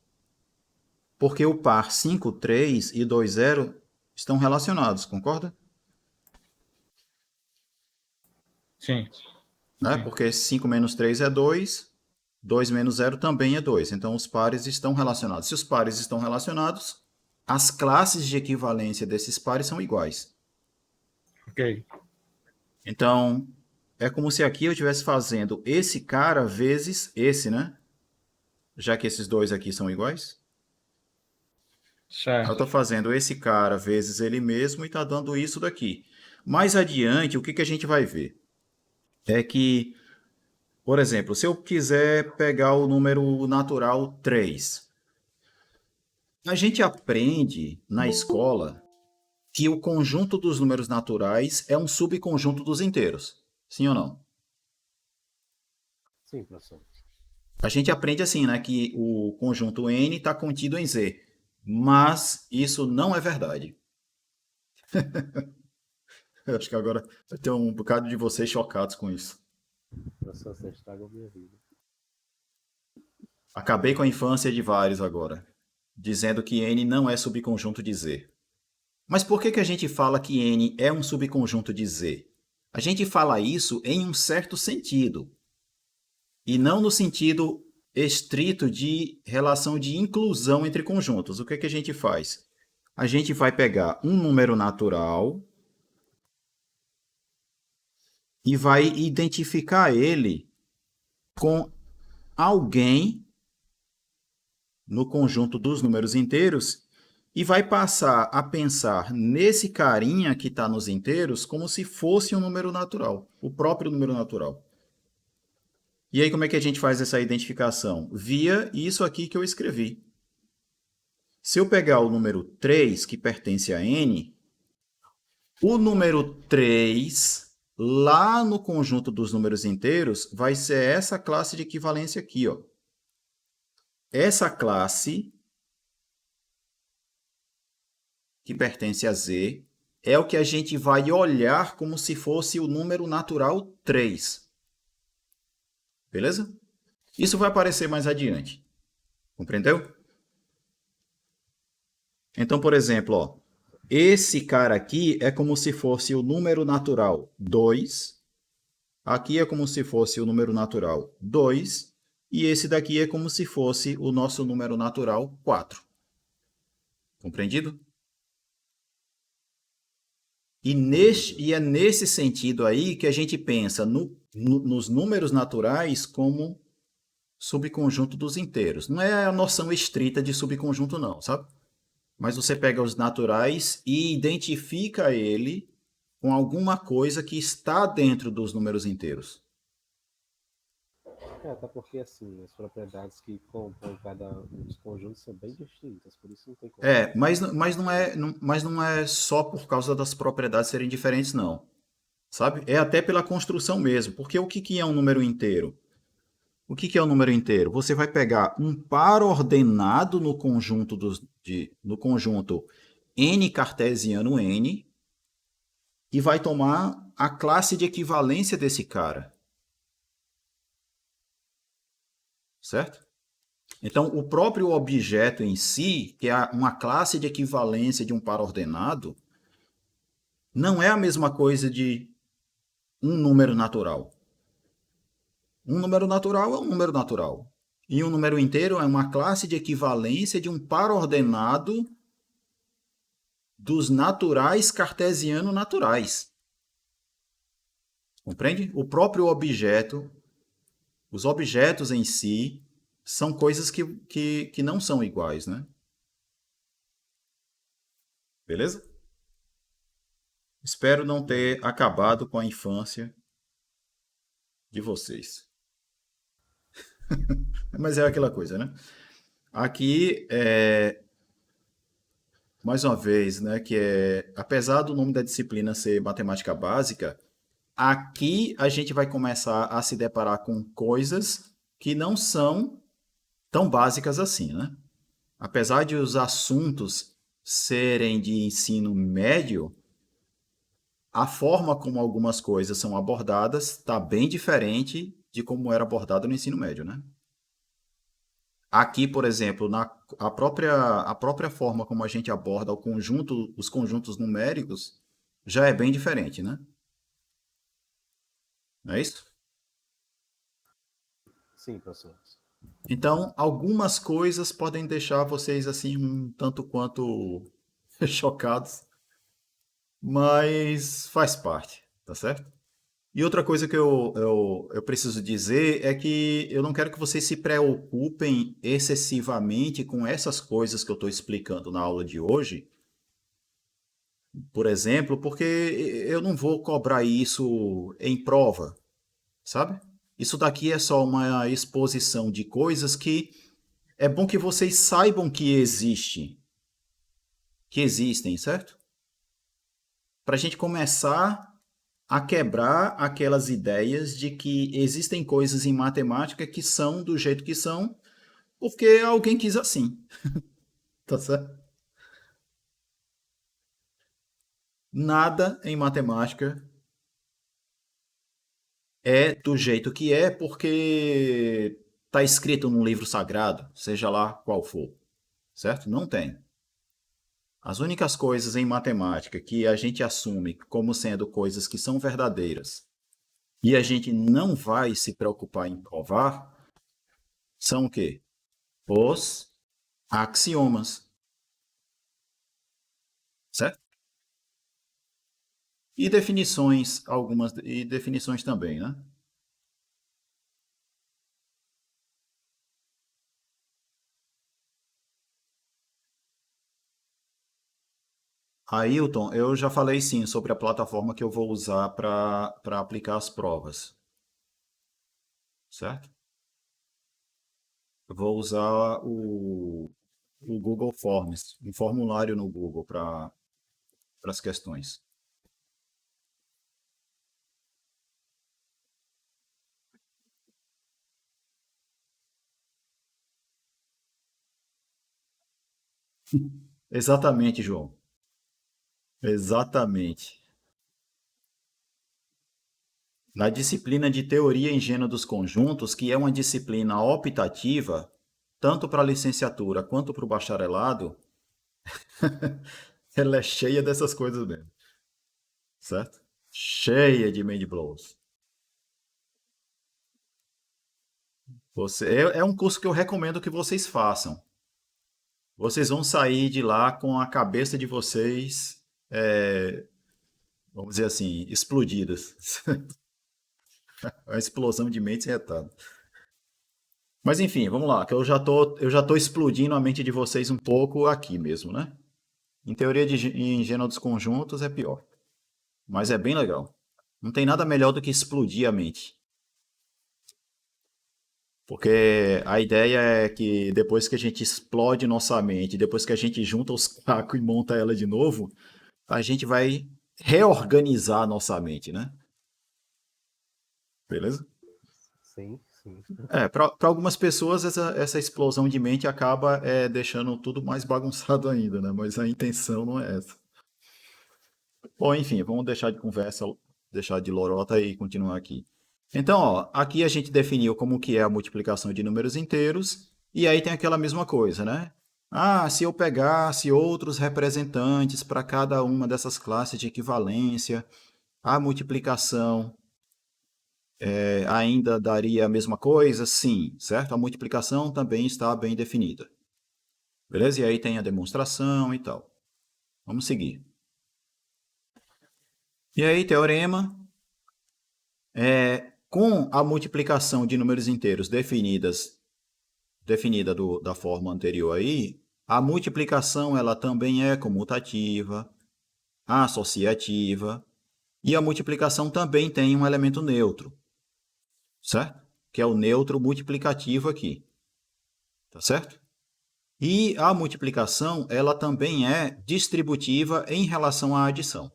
Porque o par 5, 3 e 2, 0 estão relacionados, concorda? Sim, Né? sim. Porque 5 menos 3 é 2, 2 menos 0 também é 2. Então, os pares estão relacionados. Se os pares estão relacionados, as classes de equivalência desses pares são iguais. Ok. Então, é como se aqui eu estivesse fazendo esse cara vezes esse, né? Já que esses dois aqui são iguais. Eu Certo. estou fazendo esse cara vezes ele mesmo e está dando isso daqui. Mais adiante, o que a gente vai ver? É que, por exemplo, se eu quiser pegar o número natural 3, a gente aprende na escola que o conjunto dos números naturais é um subconjunto dos inteiros. Sim ou não? Sim, professor. A gente aprende assim, né, que o conjunto N está contido em Z. Mas isso não é verdade. Eu acho que agora vai ter um bocado de vocês chocados com isso. Professor, você estragou minha vida. Acabei com a infância de vários agora, dizendo que N não é subconjunto de Z. Mas por que a gente fala que N é um subconjunto de Z? A gente fala isso em um certo sentido, e não no sentido estrito de relação de inclusão entre conjuntos. O que a gente faz? A gente vai pegar um número natural e vai identificar ele com alguém no conjunto dos números inteiros e vai passar a pensar nesse carinha que está nos inteiros como se fosse um número natural, o próprio número natural. E aí, como é que a gente faz essa identificação? Via isso aqui que eu escrevi. Se eu pegar o número 3, que pertence a n, o número 3, lá no conjunto dos números inteiros, vai ser essa classe de equivalência aqui, ó. Essa classe, que pertence a z, é o que a gente vai olhar como se fosse o número natural 3. Beleza? Isso vai aparecer mais adiante. Compreendeu? Então, por exemplo, ó, esse cara aqui é como se fosse o número natural 2. Aqui é como se fosse o número natural 2. E esse daqui é como se fosse o nosso número natural 4. Compreendido? E é nesse sentido aí que a gente pensa nos números naturais como subconjunto dos inteiros. Não é a noção estrita de subconjunto, não, sabe? Mas você pega os naturais e identifica ele com alguma coisa que está dentro dos números inteiros. Até porque, assim, as propriedades que compõem cada um dos conjuntos são bem distintas, por isso não tem como. Mas não é só por causa das propriedades serem diferentes, não. Sabe? É até pela construção mesmo. Porque o que é um número inteiro? O que é um número inteiro? Você vai pegar um par ordenado no conjunto, no conjunto n cartesiano n e vai tomar a classe de equivalência desse cara. Certo? Então, o próprio objeto em si, que é uma classe de equivalência de um par ordenado, não é a mesma coisa de um número natural. Um número natural é um número natural. E um número inteiro é uma classe de equivalência de um par ordenado dos naturais cartesiano naturais. Compreende? O próprio objeto, os objetos em si, são coisas que não são iguais, né? Beleza? Espero não ter acabado com a infância de vocês. Mas é aquela coisa, né? Aqui, mais uma vez, né, apesar do nome da disciplina ser matemática básica, aqui a gente vai começar a se deparar com coisas que não são tão básicas assim, né? Apesar de os assuntos serem de ensino médio, a forma como algumas coisas são abordadas está bem diferente de como era abordado no ensino médio, né? Aqui, por exemplo, a própria forma como a gente aborda os conjuntos numéricos já é bem diferente, né? Não é isso? Sim, professor. Então, algumas coisas podem deixar vocês assim um tanto quanto chocados, mas faz parte, tá certo? E outra coisa que eu preciso dizer é que eu não quero que vocês se preocupem excessivamente com essas coisas que eu estou explicando na aula de hoje, por exemplo, porque eu não vou cobrar isso em prova, sabe? Isso daqui é só uma exposição de coisas que é bom que vocês saibam que existem, certo? Para a gente começar a quebrar aquelas ideias de que existem coisas em matemática que são do jeito que são, porque alguém quis assim. Tá certo? Nada em matemática é do jeito que é porque está escrito num livro sagrado, seja lá qual for. Certo? Não tem. As únicas coisas em matemática que a gente assume como sendo coisas que são verdadeiras e a gente não vai se preocupar em provar são o quê? Os axiomas. Certo? E definições, e definições também, né? Ailton, eu já falei sim sobre a plataforma que eu vou usar para aplicar as provas. certo? Eu vou usar o Google Forms, um formulário no Google para as questões. Exatamente, João. Exatamente. Na disciplina de Teoria e Engenho dos Conjuntos, que é uma disciplina optativa, tanto para a licenciatura quanto para o bacharelado, ela é cheia dessas coisas mesmo, certo? Cheia de mind blows. É um curso que eu recomendo que vocês façam. Vocês vão sair de lá com a cabeça de vocês, vamos dizer assim, explodidas. A explosão de mente retada. Mas enfim, vamos lá, que eu já tô explodindo a mente de vocês um pouco aqui mesmo, né? Em teoria em engenho dos conjuntos é pior, mas é bem legal. Não tem nada melhor do que explodir a mente. Porque a ideia é que depois que a gente explode nossa mente, depois que a gente junta os cacos e monta ela de novo, a gente vai reorganizar nossa mente, né? Beleza? Sim, sim. Para algumas pessoas essa explosão de mente acaba deixando tudo mais bagunçado ainda, né? Mas a intenção não é essa. Bom, enfim, vamos deixar de conversa, deixar de lorota e continuar aqui. Então, ó, aqui a gente definiu como que é a multiplicação de números inteiros, e aí tem aquela mesma coisa, né? Ah, se eu pegasse outros representantes para cada uma dessas classes de equivalência, a multiplicação ainda daria a mesma coisa? Sim, certo? A multiplicação também está bem definida. Beleza? E aí tem a demonstração e tal. Vamos seguir. E aí, teorema. Com a multiplicação de números inteiros definida da forma anterior aí, a multiplicação ela também é comutativa, associativa, e a multiplicação também tem um elemento neutro, certo? Que é o neutro multiplicativo aqui, tá certo? E a multiplicação ela também é distributiva em relação à adição.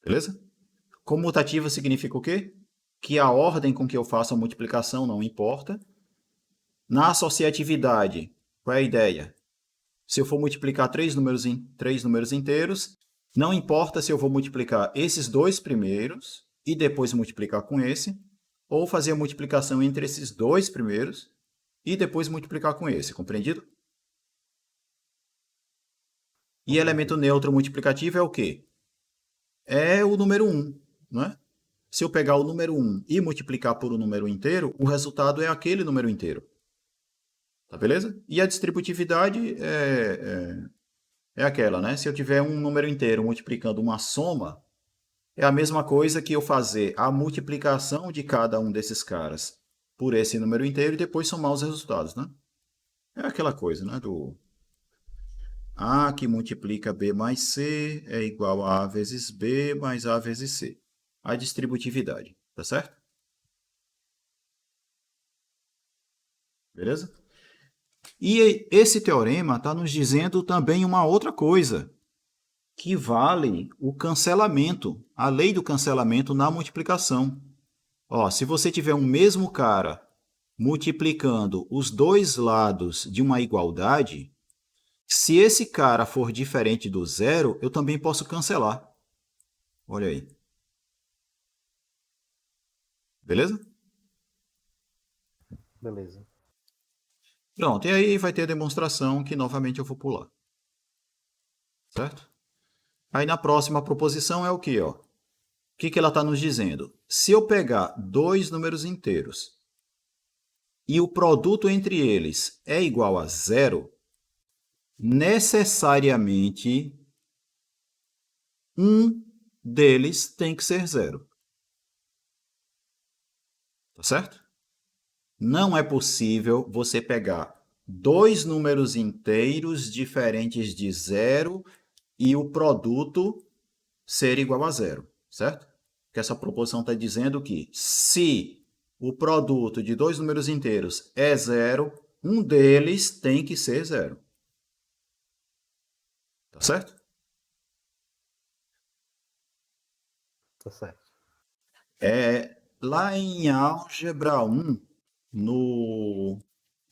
Beleza? Comutativa significa o quê? Que a ordem com que eu faço a multiplicação não importa. Na associatividade, qual é a ideia? Se eu for multiplicar três números inteiros, não importa se eu vou multiplicar esses dois primeiros e depois multiplicar com esse, ou fazer a multiplicação entre esses dois primeiros e depois multiplicar com esse, compreendido? E elemento neutro multiplicativo é o quê? É o número 1, não é? Se eu pegar o número 1 e multiplicar por um número inteiro, o resultado é aquele número inteiro. Tá beleza? E a distributividade é aquela, né? Se eu tiver um número inteiro multiplicando uma soma, é a mesma coisa que eu fazer a multiplicação de cada um desses caras por esse número inteiro e depois somar os resultados, né? É aquela coisa, né? Do A que multiplica B mais C é igual a A vezes B mais A vezes C. A distributividade, tá certo? Beleza? E esse teorema está nos dizendo também uma outra coisa, que vale o cancelamento, a lei do cancelamento na multiplicação. Ó, se você tiver um mesmo cara multiplicando os dois lados de uma igualdade, se esse cara for diferente do zero, eu também posso cancelar. Olha aí. Beleza? Beleza. Pronto, e aí vai ter a demonstração que novamente eu vou pular. Certo? Aí na próxima proposição é o quê? Ó? O que ela está nos dizendo? Se eu pegar dois números inteiros e o produto entre eles é igual a zero, necessariamente um deles tem que ser zero. Tá certo? Não é possível você pegar dois números inteiros diferentes de zero e o produto ser igual a zero, certo? Porque essa proposição está dizendo que se o produto de dois números inteiros é zero, um deles tem que ser zero. Tá certo? Tá certo. Lá em álgebra 1,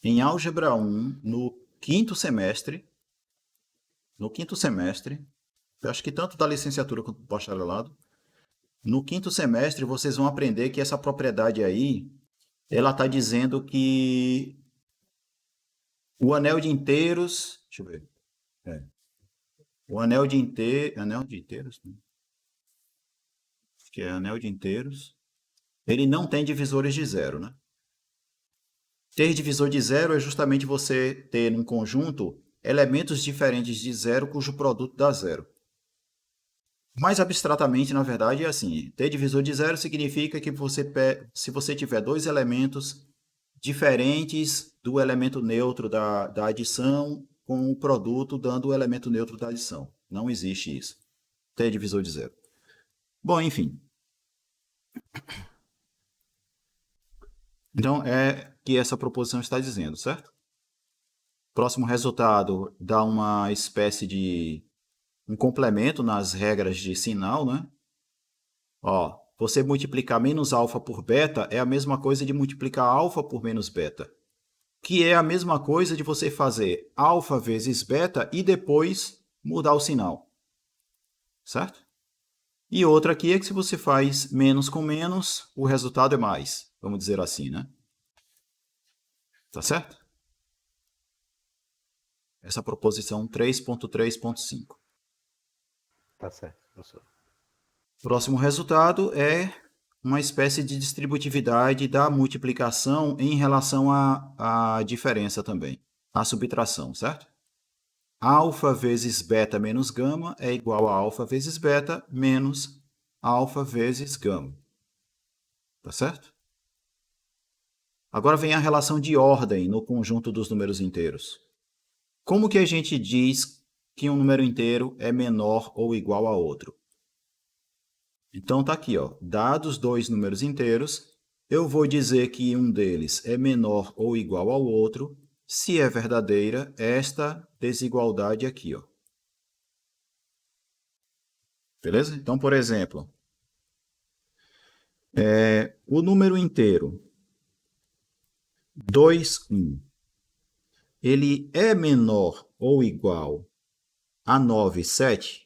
em álgebra 1, no quinto semestre, eu acho que tanto da licenciatura quanto do bacharelado, no quinto semestre vocês vão aprender que essa propriedade aí, ela está dizendo que o anel de inteiros, deixa eu ver, o anel de inteiros, né? Acho que é anel de inteiros, ele não tem divisores de zero, né? Ter divisor de zero é justamente você ter num conjunto elementos diferentes de zero cujo produto dá zero. Mais abstratamente, na verdade, é assim: ter divisor de zero significa que se você tiver dois elementos diferentes do elemento neutro da adição, com o produto dando o elemento neutro da adição. Não existe isso. Ter divisor de zero. Bom, enfim. Então, é que essa proposição está dizendo, certo? Próximo resultado dá uma espécie de um complemento nas regras de sinal, né? Ó, você multiplicar menos alfa por beta é a mesma coisa de multiplicar alfa por menos beta, que é a mesma coisa de você fazer alfa vezes beta e depois mudar o sinal, certo? E outra aqui é que se você faz menos com menos, o resultado é mais, vamos dizer assim, né? Tá certo? Essa proposição 3.3.5. Tá certo, professor. Próximo resultado é uma espécie de distributividade da multiplicação em relação à diferença também, à subtração, certo? Alfa vezes beta menos gama é igual a alfa vezes beta menos alfa vezes gama. Tá certo? Agora vem a relação de ordem no conjunto dos números inteiros. Como que a gente diz que um número inteiro é menor ou igual a outro? Então tá aqui, ó, dados dois números inteiros, eu vou dizer que um deles é menor ou igual ao outro, se é verdadeira esta desigualdade aqui, ó. Beleza? Então, por exemplo, o número inteiro 2, 1, ele é menor ou igual a 9, 7?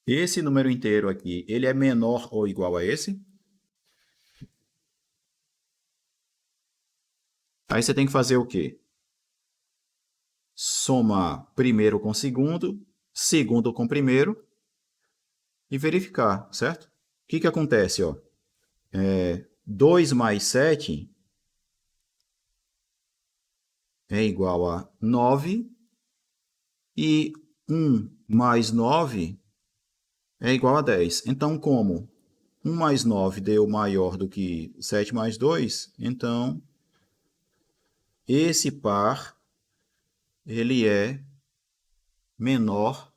Esse número inteiro aqui, ele é menor ou igual a esse? Aí você tem que fazer o quê? Somar primeiro com segundo, segundo com primeiro e verificar, certo? O que acontece? Ó? 2 mais 7 é igual a 9 e 1 mais 9 é igual a 10. Então, como 1 mais 9 deu maior do que 7 mais 2, então esse par ele é menor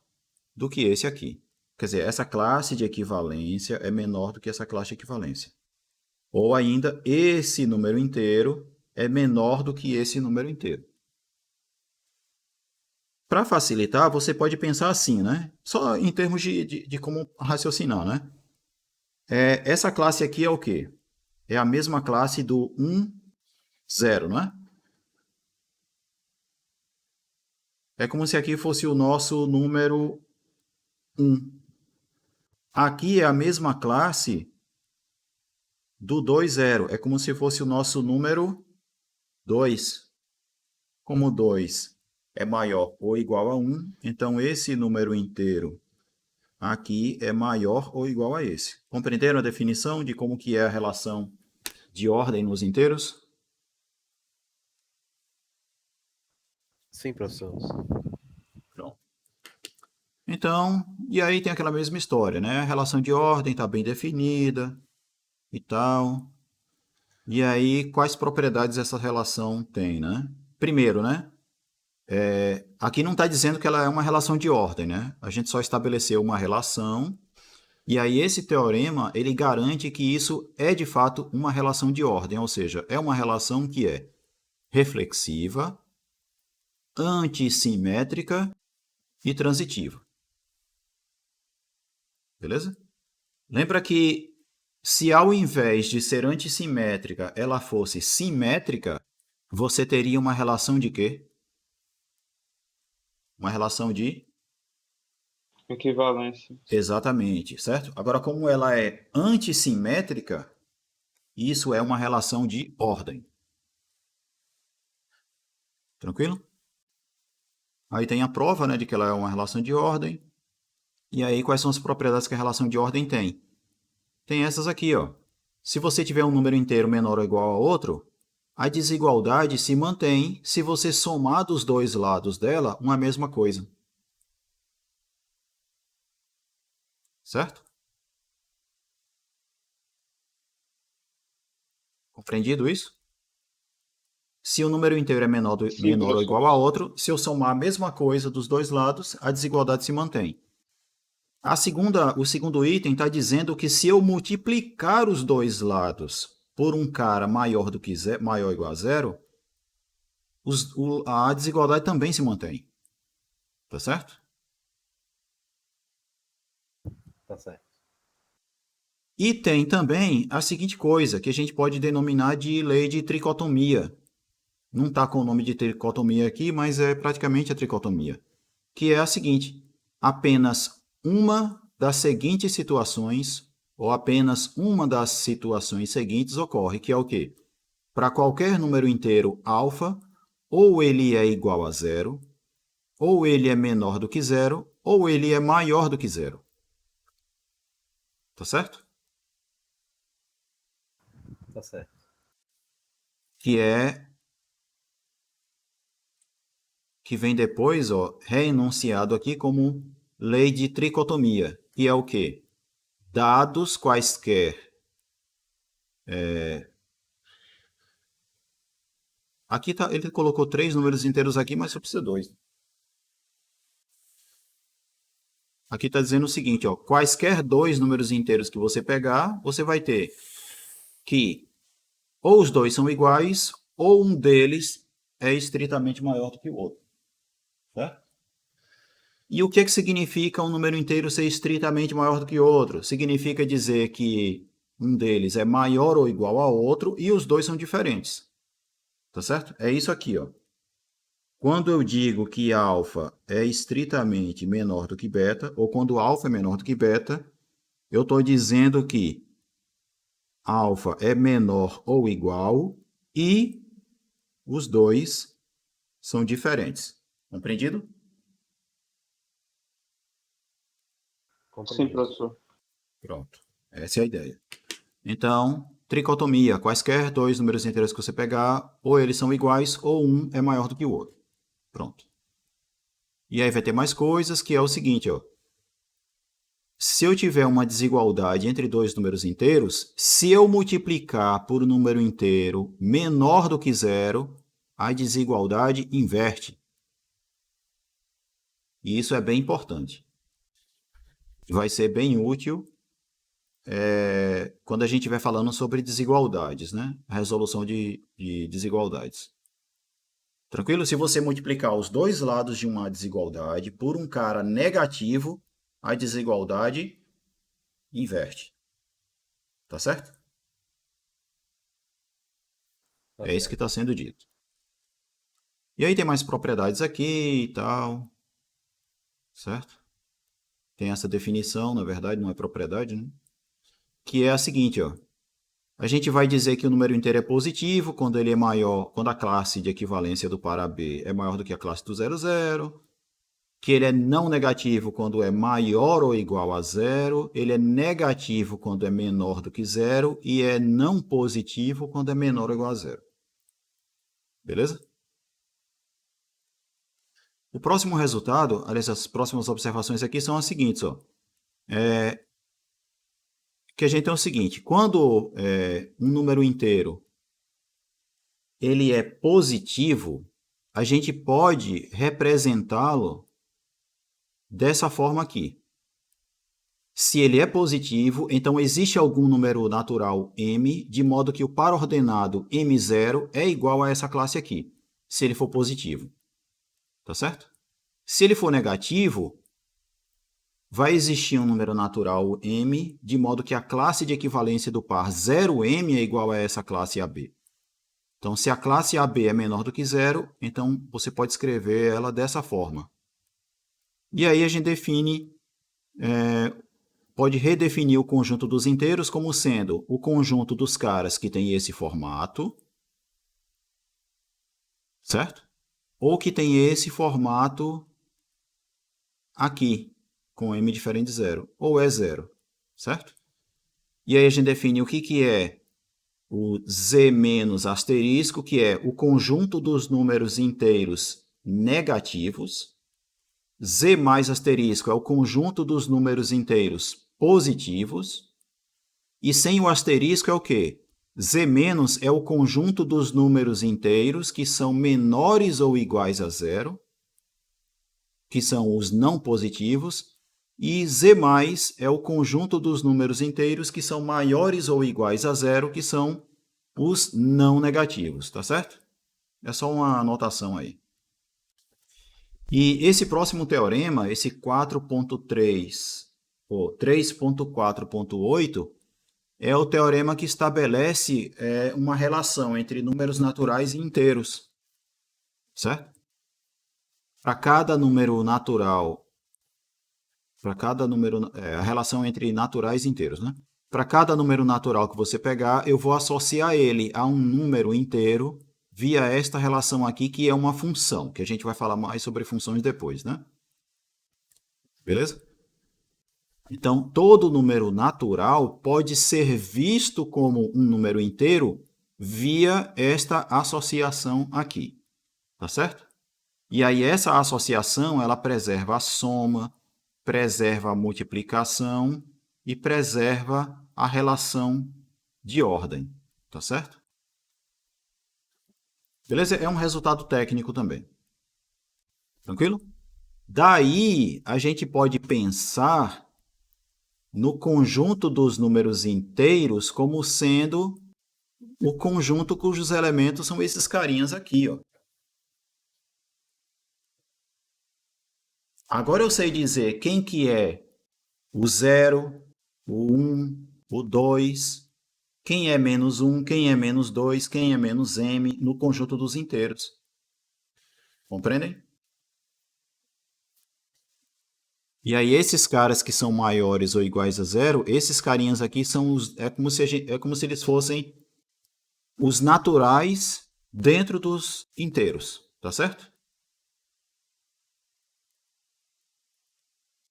do que esse aqui. Quer dizer, essa classe de equivalência é menor do que essa classe de equivalência. Ou ainda, esse número inteiro é menor do que esse número inteiro. Para facilitar, você pode pensar assim, né? Só em termos de como raciocinar, né? Essa classe aqui é o quê? É a mesma classe do 1, 0, não é? É como se aqui fosse o nosso número 1. Aqui é a mesma classe do 2, 0. É como se fosse o nosso número 2. Como 2 é maior ou igual a 1, então esse número inteiro aqui é maior ou igual a esse. Compreenderam a definição de como que é a relação de ordem nos inteiros? Sim, professor. Pronto. Então, e aí tem aquela mesma história, né? A relação de ordem está bem definida e tal. E aí, quais propriedades essa relação tem, né? Primeiro, né? Aqui não está dizendo que ela é uma relação de ordem, né? A gente só estabeleceu uma relação E aí esse teorema, ele garante que isso é de fato uma relação de ordem, ou seja, é uma relação que é reflexiva, antissimétrica e transitiva. Beleza? Lembra que se ao invés de ser antissimétrica, ela fosse simétrica, você teria uma relação de quê? Uma relação de equivalência. Exatamente, certo? Agora, como ela é antissimétrica, isso é uma relação de ordem. Tranquilo? Aí tem a prova, né, de que ela é uma relação de ordem. E aí, quais são as propriedades que a relação de ordem tem? Tem essas aqui, ó. Se você tiver um número inteiro menor ou igual a outro, a desigualdade se mantém se você somar dos dois lados dela uma mesma coisa. Certo? Compreendido isso? Se o número inteiro é menor ou igual a outro, se eu somar a mesma coisa dos dois lados, a desigualdade se mantém. O segundo item está dizendo que se eu multiplicar os dois lados por um cara maior ou igual a zero, a desigualdade também se mantém. Tá certo? Tá certo. E tem também a seguinte coisa, que a gente pode denominar de lei de tricotomia. Não está com o nome de tricotomia aqui, mas é praticamente a tricotomia. Que é a seguinte: apenas uma das seguintes situações, ou apenas uma das situações seguintes ocorre, que é o quê? Para qualquer número inteiro alfa, ou ele é igual a zero, ou ele é menor do que zero, ou ele é maior do que zero. Tá certo? Tá certo. Que vem depois, ó, reenunciado aqui como lei de tricotomia, que é o quê? Dados quaisquer. Aqui ele colocou 3 números inteiros aqui, mas só precisa 2. Aqui está dizendo o seguinte, ó, quaisquer 2 números inteiros que você pegar, você vai ter que ou os dois são iguais, ou um deles é estritamente maior do que o outro. Certo? E o que significa um número inteiro ser estritamente maior do que o outro? Significa dizer que um deles é maior ou igual ao outro e os dois são diferentes. Tá certo? É isso aqui, ó. Quando eu digo que alfa é estritamente menor do que beta, ou quando alfa é menor do que beta, eu estou dizendo que alfa é menor ou igual e os dois são diferentes. Compreendido? Sim, professor. Pronto. Essa é a ideia. Então, tricotomia. Quaisquer 2 números inteiros que você pegar, ou eles são iguais, ou um é maior do que o outro. Pronto. E aí vai ter mais coisas, que é o seguinte, ó. Se eu tiver uma desigualdade entre 2 números inteiros, se eu multiplicar por um número inteiro menor do que zero, a desigualdade inverte. E isso é bem importante. Vai ser bem útil quando a gente estiver falando sobre desigualdades, né? A resolução de desigualdades. Tranquilo? Se você multiplicar os dois lados de uma desigualdade por um cara negativo, a desigualdade inverte. Tá certo? É isso que está sendo dito. E aí tem mais propriedades aqui e tal. Certo? Tem essa definição, na verdade, não é propriedade, né? Que é a seguinte, ó. A gente vai dizer que o número inteiro é positivo quando ele é maior, quando a classe de equivalência do par AB é maior do que a classe do 00. Que ele é não negativo quando é maior ou igual a zero, ele é negativo quando é menor do que zero e é não positivo quando é menor ou igual a zero. Beleza? O próximo resultado, aliás, as próximas observações aqui são as seguintes, ó. Que a gente tem o seguinte, quando um número inteiro ele é positivo, a gente pode representá-lo dessa forma aqui. Se ele é positivo, então existe algum número natural m, de modo que o par ordenado m0 é igual a essa classe aqui, se ele for positivo. Tá certo? Se ele for negativo, vai existir um número natural m, de modo que a classe de equivalência do par 0m é igual a essa classe AB. Então, se a classe AB é menor do que 0, então você pode escrever ela dessa forma. E aí a gente define, pode redefinir o conjunto dos inteiros como sendo o conjunto dos caras que tem esse formato, certo? Ou que tem esse formato aqui, com m diferente de 0, ou é 0, certo? E aí a gente define o que é o z menos asterisco, que é o conjunto dos números inteiros negativos. Z mais asterisco é o conjunto dos números inteiros positivos. E sem o asterisco é o quê? Z menos é o conjunto dos números inteiros que são menores ou iguais a 0, que são os não positivos. E z mais é o conjunto dos números inteiros que são maiores ou iguais a 0, que são os não negativos, tá certo? É só uma anotação aí. E esse próximo teorema, esse 4.3, ou 3.4.8, é o teorema que estabelece uma relação entre números naturais e inteiros, certo? Para cada número natural, a relação entre naturais e inteiros, né? Para cada número natural que você pegar, eu vou associar ele a um número inteiro via esta relação aqui, que é uma função, que a gente vai falar mais sobre funções depois, né? Beleza? Então, todo número natural pode ser visto como um número inteiro via esta associação aqui, tá certo? E aí essa associação, ela preserva a soma, preserva a multiplicação e preserva a relação de ordem, tá certo? Beleza? É um resultado técnico também. Tranquilo? Daí, a gente pode pensar no conjunto dos números inteiros como sendo o conjunto cujos elementos são esses carinhas aqui, ó. Agora eu sei dizer quem que é o 0, o 1, o 2, quem é menos 1, quem é menos 2, quem é menos m no conjunto dos inteiros. Compreendem? E aí esses caras que são maiores ou iguais a 0, esses carinhas aqui são é como se eles fossem os naturais dentro dos inteiros, tá certo?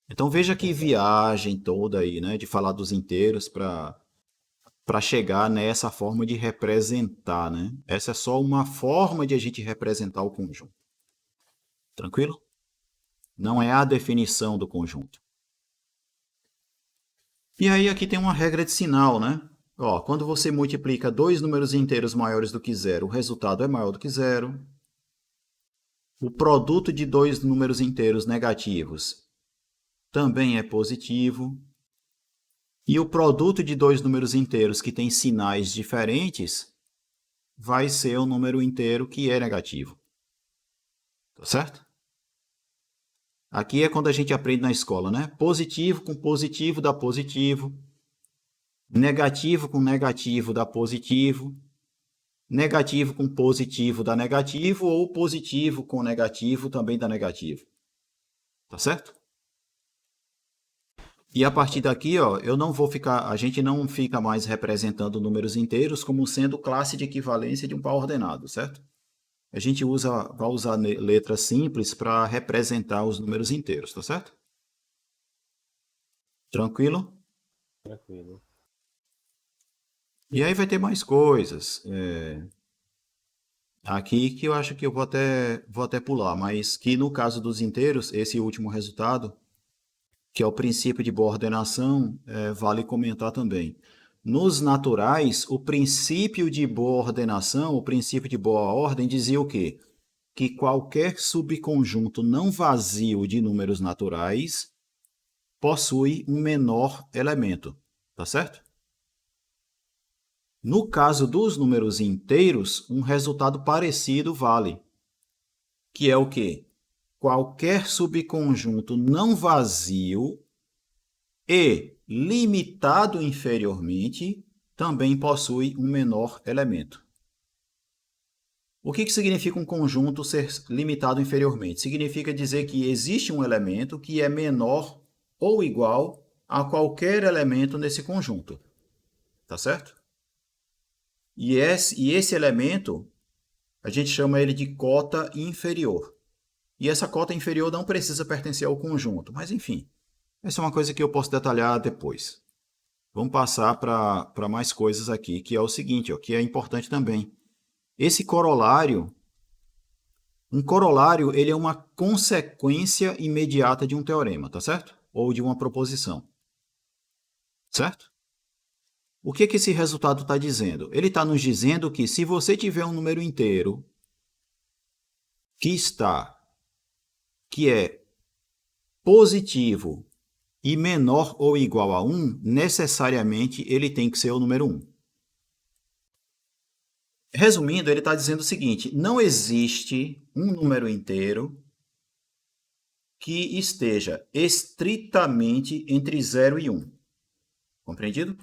Então veja que viagem toda aí, né, de falar dos inteiros para chegar nessa forma de representar, né? Essa é só uma forma de a gente representar o conjunto. Tranquilo? Não é a definição do conjunto. E aí aqui tem uma regra de sinal, né? Ó, quando você multiplica dois números inteiros maiores do que 0, o resultado é maior do que 0. O produto de dois números inteiros negativos também é positivo. E o produto de dois números inteiros que têm sinais diferentes vai ser o número inteiro que é negativo. Tá certo? Aqui é quando a gente aprende na escola, né? Positivo com positivo dá positivo. Negativo com negativo dá positivo. Negativo com positivo dá negativo. Ou positivo com negativo também dá negativo. Tá certo? E a partir daqui, ó, a gente não fica mais representando números inteiros como sendo classe de equivalência de um par ordenado, certo? A gente vai usar letras simples para representar os números inteiros, tá certo? Tranquilo? Tranquilo. E aí vai ter mais coisas. Aqui que eu acho que eu vou até pular, mas que no caso dos inteiros, esse último resultado, que é o princípio de boa ordenação, vale comentar também. Nos naturais, o princípio de boa ordenação, o princípio de boa ordem, dizia o quê? Que qualquer subconjunto não vazio de números naturais possui um menor elemento, tá certo? No caso dos números inteiros, um resultado parecido vale, que é o quê? Qualquer subconjunto não vazio e limitado inferiormente também possui um menor elemento. O que significa um conjunto ser limitado inferiormente? Significa dizer que existe um elemento que é menor ou igual a qualquer elemento nesse conjunto. Tá certo? E esse elemento, a gente chama ele de cota inferior. E essa cota inferior não precisa pertencer ao conjunto, mas enfim, essa é uma coisa que eu posso detalhar depois. Vamos passar para mais coisas aqui, que é o seguinte, ó, que é importante também. Esse corolário, um corolário, ele é uma consequência imediata de um teorema, tá certo? Ou de uma proposição. Certo? O que esse resultado está dizendo? Ele está nos dizendo que se você tiver um número inteiro que é positivo e menor ou igual a 1, necessariamente ele tem que ser o número 1. Resumindo, ele está dizendo o seguinte: não existe um número inteiro que esteja estritamente entre 0 e 1. Compreendido?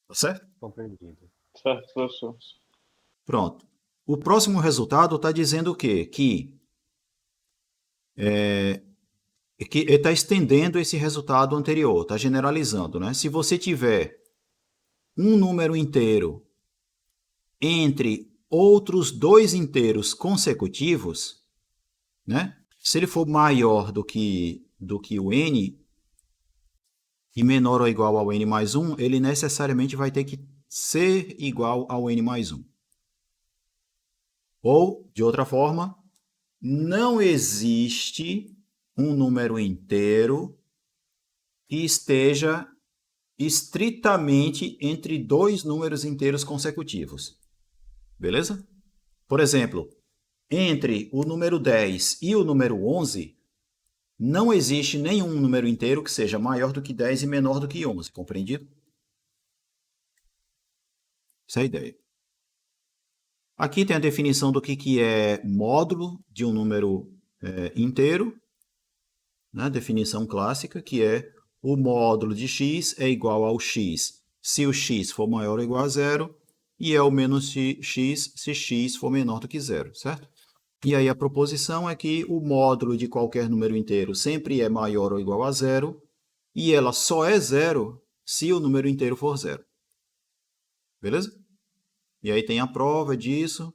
Tá certo? Compreendido. Certo, professor. Pronto. O próximo resultado está dizendo o quê? Que ele está estendendo esse resultado anterior, está generalizando, né? Se você tiver um número inteiro entre outros dois inteiros consecutivos, né? Se ele for maior do que o n e menor ou igual ao n mais 1, ele necessariamente vai ter que ser igual ao n mais 1. Ou, de outra forma, não existe um número inteiro que esteja estritamente entre dois números inteiros consecutivos. Beleza? Por exemplo, entre o número 10 e o número 11, não existe nenhum número inteiro que seja maior do que 10 e menor do que 11. Compreendido? Essa é a ideia. Aqui tem a definição do que é módulo de um número inteiro, né? Definição clássica, que é o módulo de x é igual ao x se o x for maior ou igual a zero, e é o menos x se x for menor do que zero, certo? E aí a proposição é que o módulo de qualquer número inteiro sempre é maior ou igual a zero, e ela só é zero se o número inteiro for zero. Beleza? E aí tem a prova disso,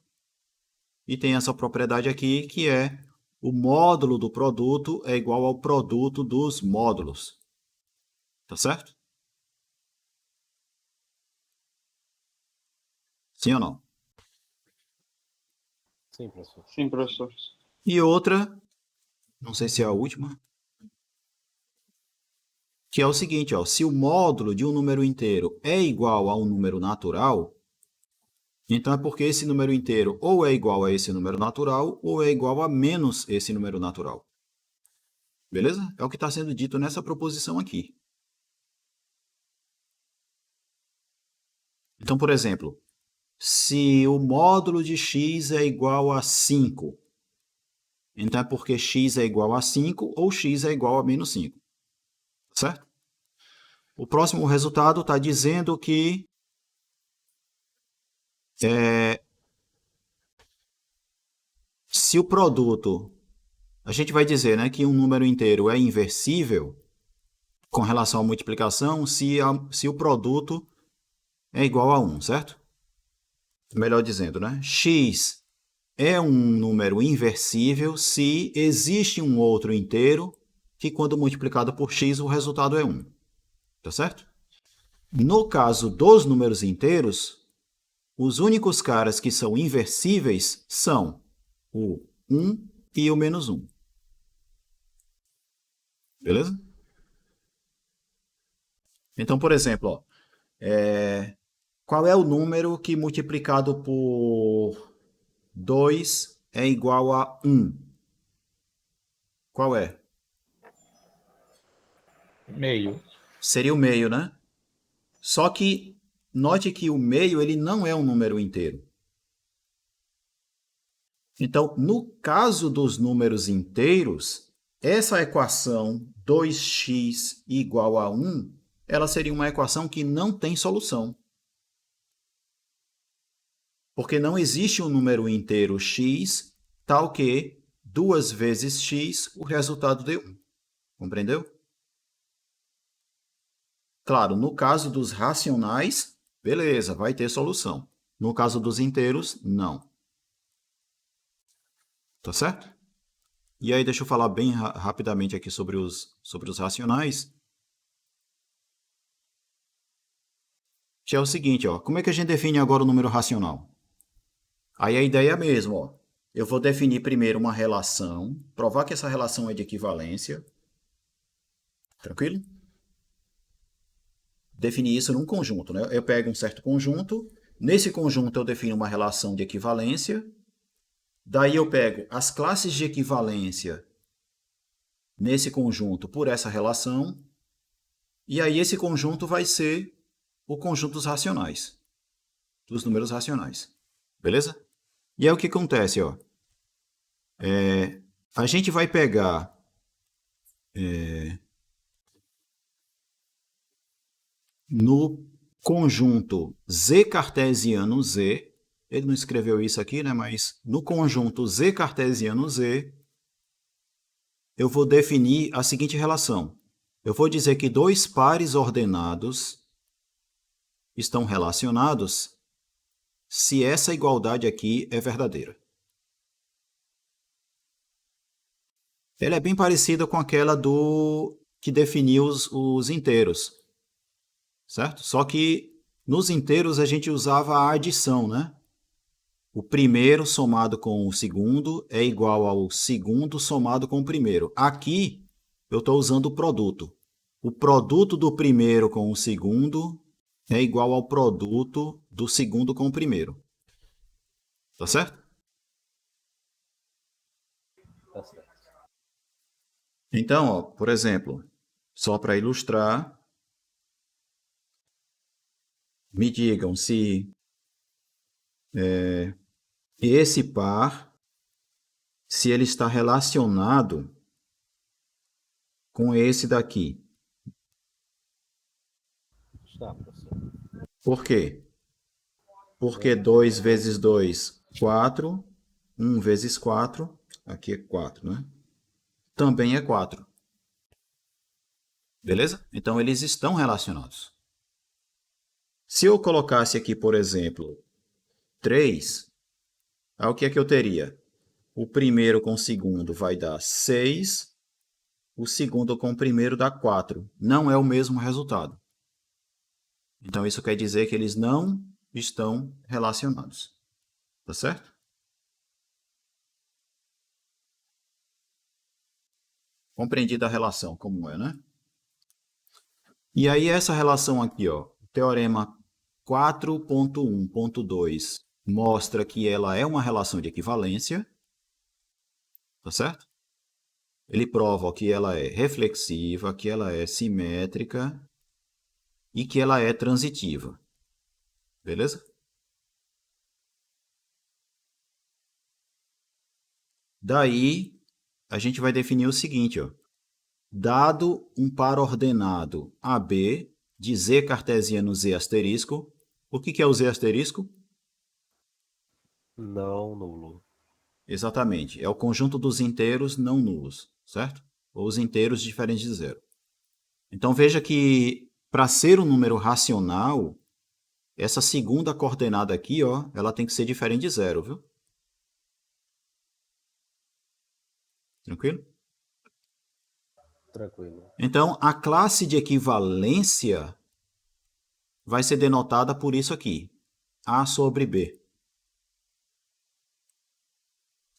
e tem essa propriedade aqui, que é o módulo do produto é igual ao produto dos módulos. Tá certo? Sim ou não? Sim, professor. Sim, professor. E outra, não sei se é a última, que é o seguinte, ó, se o módulo de um número inteiro é igual a um número natural, então é porque esse número inteiro ou é igual a esse número natural ou é igual a menos esse número natural. Beleza? É o que está sendo dito nessa proposição aqui. Então, por exemplo, se o módulo de x é igual a 5, então é porque x é igual a 5 ou x é igual a menos 5. Certo? O próximo resultado está dizendo que se o produto, a gente vai dizer, né, que um número inteiro é inversível com relação à multiplicação se o produto é igual a 1, certo? Melhor dizendo, né? X é um número inversível se existe um outro inteiro que, quando multiplicado por x, o resultado é 1. Tá certo? No caso dos números inteiros, os únicos caras que são inversíveis são o 1 e o menos 1. Beleza? Então, por exemplo, ó, qual é o número que multiplicado por 2 é igual a 1? Qual é? Meio. Seria o meio, né? Só que note que o meio ele não é um número inteiro. Então, no caso dos números inteiros, essa equação 2x igual a 1, ela seria uma equação que não tem solução. Porque não existe um número inteiro x tal que 2 vezes x o resultado de 1. Compreendeu? Claro, no caso dos racionais, beleza, vai ter solução. No caso dos inteiros, não. Tá certo? E aí, deixa eu falar bem rapidamente aqui sobre os racionais. Que é o seguinte, ó, como é que a gente define agora o número racional? Aí a ideia é a mesma, ó. Eu vou definir primeiro uma relação, provar que essa relação é de equivalência. Tranquilo? Definir isso num conjunto, né? Eu pego um certo conjunto, nesse conjunto eu defino uma relação de equivalência, daí eu pego as classes de equivalência nesse conjunto por essa relação, e aí esse conjunto vai ser o conjunto dos racionais, dos números racionais. Beleza? E aí o que acontece, ó? A gente vai pegar no conjunto Z cartesiano Z, ele não escreveu isso aqui, né? Mas no conjunto Z cartesiano Z, eu vou definir a seguinte relação. Eu vou dizer que dois pares ordenados estão relacionados se essa igualdade aqui é verdadeira. Ela é bem parecida com aquela do que definiu os inteiros, certo? Só que nos inteiros a gente usava a adição, né? O primeiro somado com o segundo é igual ao segundo somado com o primeiro. Aqui eu estou usando o produto. O produto do primeiro com o segundo é igual ao produto do segundo com o primeiro. Tá certo? Tá certo. Então, ó, por exemplo, só para ilustrar, me digam se esse par, se ele está relacionado com esse daqui. Está, professor. Por quê? Porque 2 vezes 2, 4. 1 vezes 4, aqui é 4, né? Também é 4. Beleza? Então, eles estão relacionados. Se eu colocasse aqui, por exemplo, 3, aí o que é que eu teria? O primeiro com o segundo vai dar 6, o segundo com o primeiro dá 4. Não é o mesmo resultado. Então, isso quer dizer que eles não estão relacionados. Tá certo? Compreendida a relação, como é, né? E aí, essa relação aqui, ó, o teorema 4.1.2 mostra que ela é uma relação de equivalência. Tá certo? Ele prova que ela é reflexiva, que ela é simétrica e que ela é transitiva. Beleza? Daí, a gente vai definir o seguinte, ó. Dado um par ordenado AB de Z cartesiano Z asterisco, o que é o Z asterisco? Não nulo. Exatamente, é o conjunto dos inteiros não nulos, certo? Ou os inteiros diferentes de zero. Então, veja que para ser um número racional, essa segunda coordenada aqui, ó, ela tem que ser diferente de zero, viu? Tranquilo? Tranquilo. Então, a classe de equivalência vai ser denotada por isso aqui, A sobre B.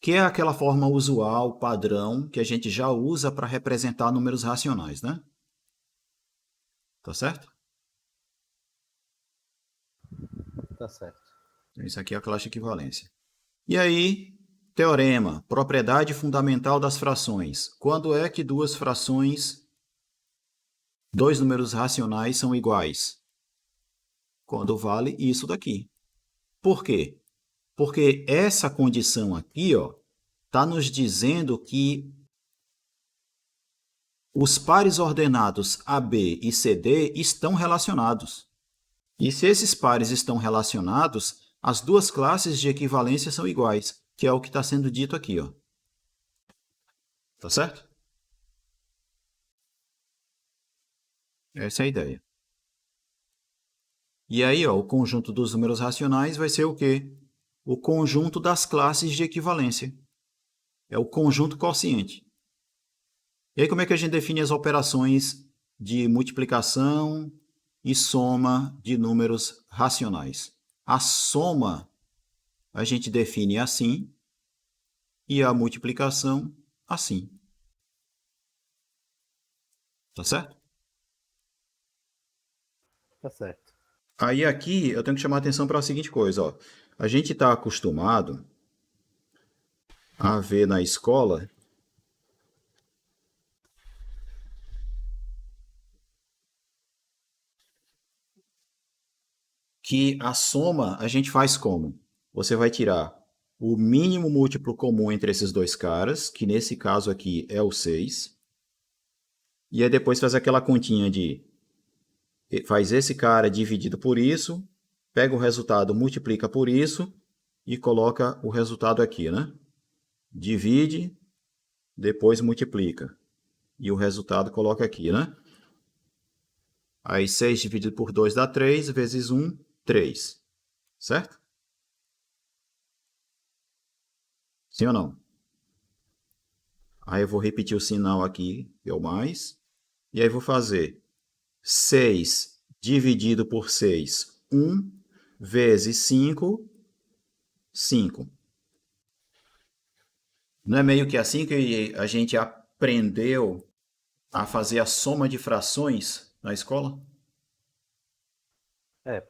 Que é aquela forma usual, padrão, que a gente já usa para representar números racionais, né? Tá certo? Tá certo. Então, isso aqui é a classe de equivalência. E aí, teorema, propriedade fundamental das frações. Quando é que dois números racionais são iguais? Quando vale isso daqui. Por quê? Porque essa condição aqui, está nos dizendo que os pares ordenados AB e CD estão relacionados. E se esses pares estão relacionados, as duas classes de equivalência são iguais, que é o que está sendo dito aqui. Tá certo? Essa é a ideia. E aí, o conjunto dos números racionais vai ser o quê? O conjunto das classes de equivalência. É o conjunto quociente. E aí, como é que a gente define as operações de multiplicação e soma de números racionais? A soma a gente define assim e a multiplicação assim. Tá certo? Tá certo. Aí aqui eu tenho que chamar a atenção para a seguinte coisa. A gente está acostumado a ver na escola que a soma a gente faz como? Você vai tirar o mínimo múltiplo comum entre esses dois caras, que nesse caso aqui é o 6, e aí depois faz aquela continha de faz esse cara dividido por isso, pega o resultado, multiplica por isso e coloca o resultado aqui, né? Divide, depois multiplica. E o resultado coloca aqui, né? Aí 6 dividido por 2 dá 3, vezes 1, 3. Certo? Sim ou não? Aí eu vou repetir o sinal aqui, que é o mais. E aí vou fazer 6 dividido por 6, 1, vezes 5, 5. Não é meio que assim que a gente aprendeu a fazer a soma de frações na escola?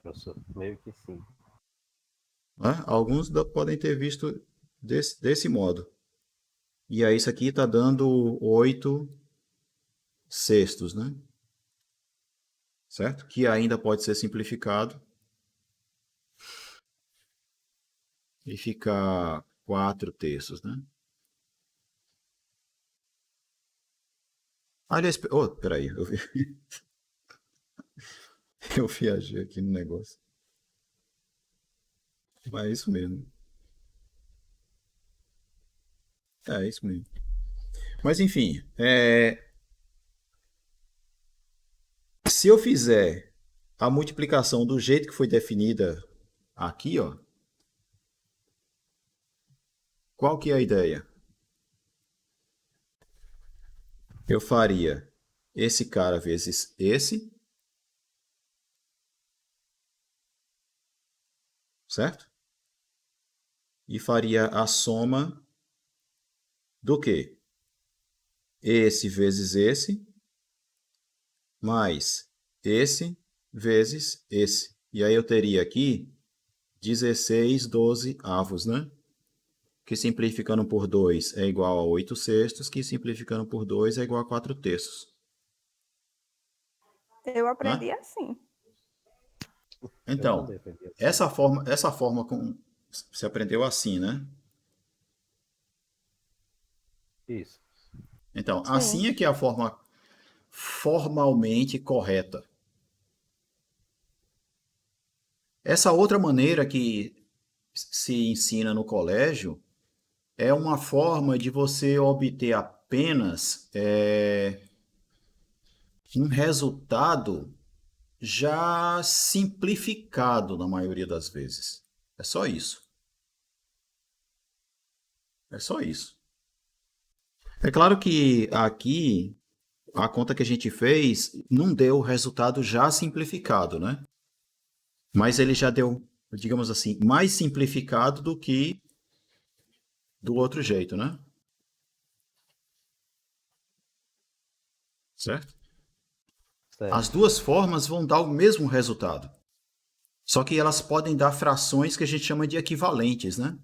Professor, meio que sim. Alguns podem ter visto desse modo. E aí isso aqui está dando 8 sextos, né? Certo? Que ainda pode ser simplificado e ficar 4 terços, né? Aliás, peraí, eu viajei aqui no negócio. Mas é isso mesmo. É isso mesmo. Mas enfim, se eu fizer a multiplicação do jeito que foi definida aqui, qual que é a ideia? Eu faria esse cara vezes esse, certo? E faria a soma do quê? Esse vezes esse, mais esse vezes esse. E aí eu teria aqui 16 12avos, né? Que simplificando por 2 é igual a 8 sextos, que simplificando por 2 é igual a 4 terços. Eu aprendi assim. Então, essa forma você aprendeu assim, né? Isso. Então, Sim. assim é que é a forma formalmente correta. Essa outra maneira que se ensina no colégio é uma forma de você obter apenas um resultado já simplificado na maioria das vezes. É só isso. É só isso. É claro que aqui a conta que a gente fez não deu o resultado já simplificado, né? Mas ele já deu, digamos assim, mais simplificado do que do outro jeito, né? Certo? As duas formas vão dar o mesmo resultado. Só que elas podem dar frações que a gente chama de equivalentes, né?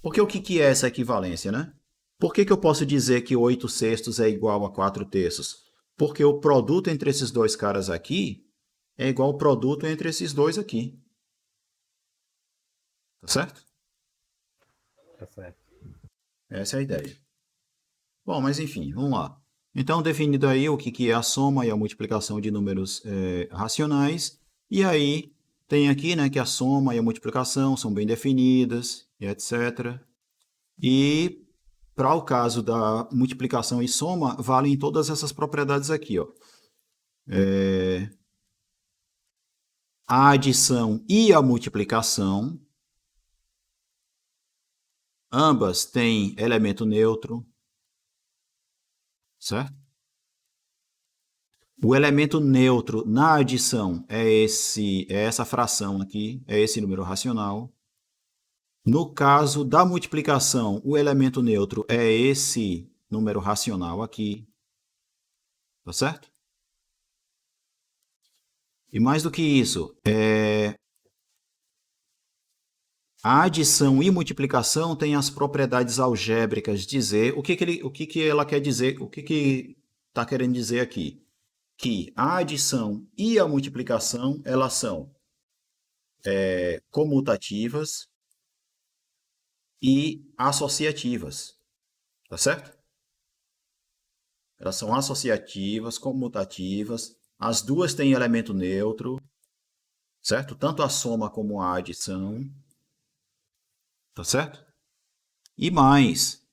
Porque o que é essa equivalência, né? Por que eu posso dizer que 8/6 é igual a 4/3? Porque o produto entre esses dois caras aqui é igual ao produto entre esses dois aqui. Tá certo? Tá certo. Essa é a ideia. Bom, mas enfim, vamos lá. Então, definido aí o que é a soma e a multiplicação de números racionais. E aí, tem aqui, né, que a soma e a multiplicação são bem definidas, e etc. E para o caso da multiplicação e soma, valem todas essas propriedades aqui, ó. A adição e a multiplicação, ambas têm elemento neutro, certo? O elemento neutro na adição é essa fração aqui, é esse número racional. No caso da multiplicação, o elemento neutro é esse número racional aqui. Tá certo? E mais do que isso, a adição e multiplicação têm as propriedades algébricas dizer o que ela quer dizer, o que está querendo dizer aqui. Que a adição e a multiplicação elas são comutativas e associativas, tá certo? Elas são associativas, comutativas, as duas têm elemento neutro, certo? Tanto a soma como a adição, tá certo? E mais,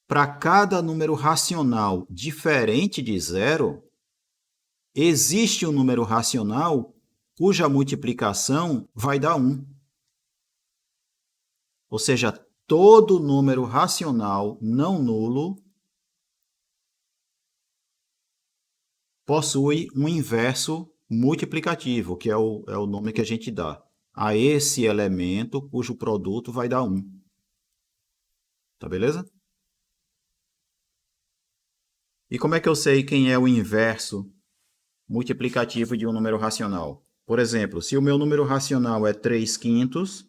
para cada número racional diferente de zero, existe um número racional cuja multiplicação vai dar 1. Ou seja, todo número racional não nulo possui um inverso multiplicativo, que é o nome que a gente dá a esse elemento cujo produto vai dar 1. Tá beleza? E como é que eu sei quem é o inverso multiplicativo de um número racional? Por exemplo, se o meu número racional é 3/5,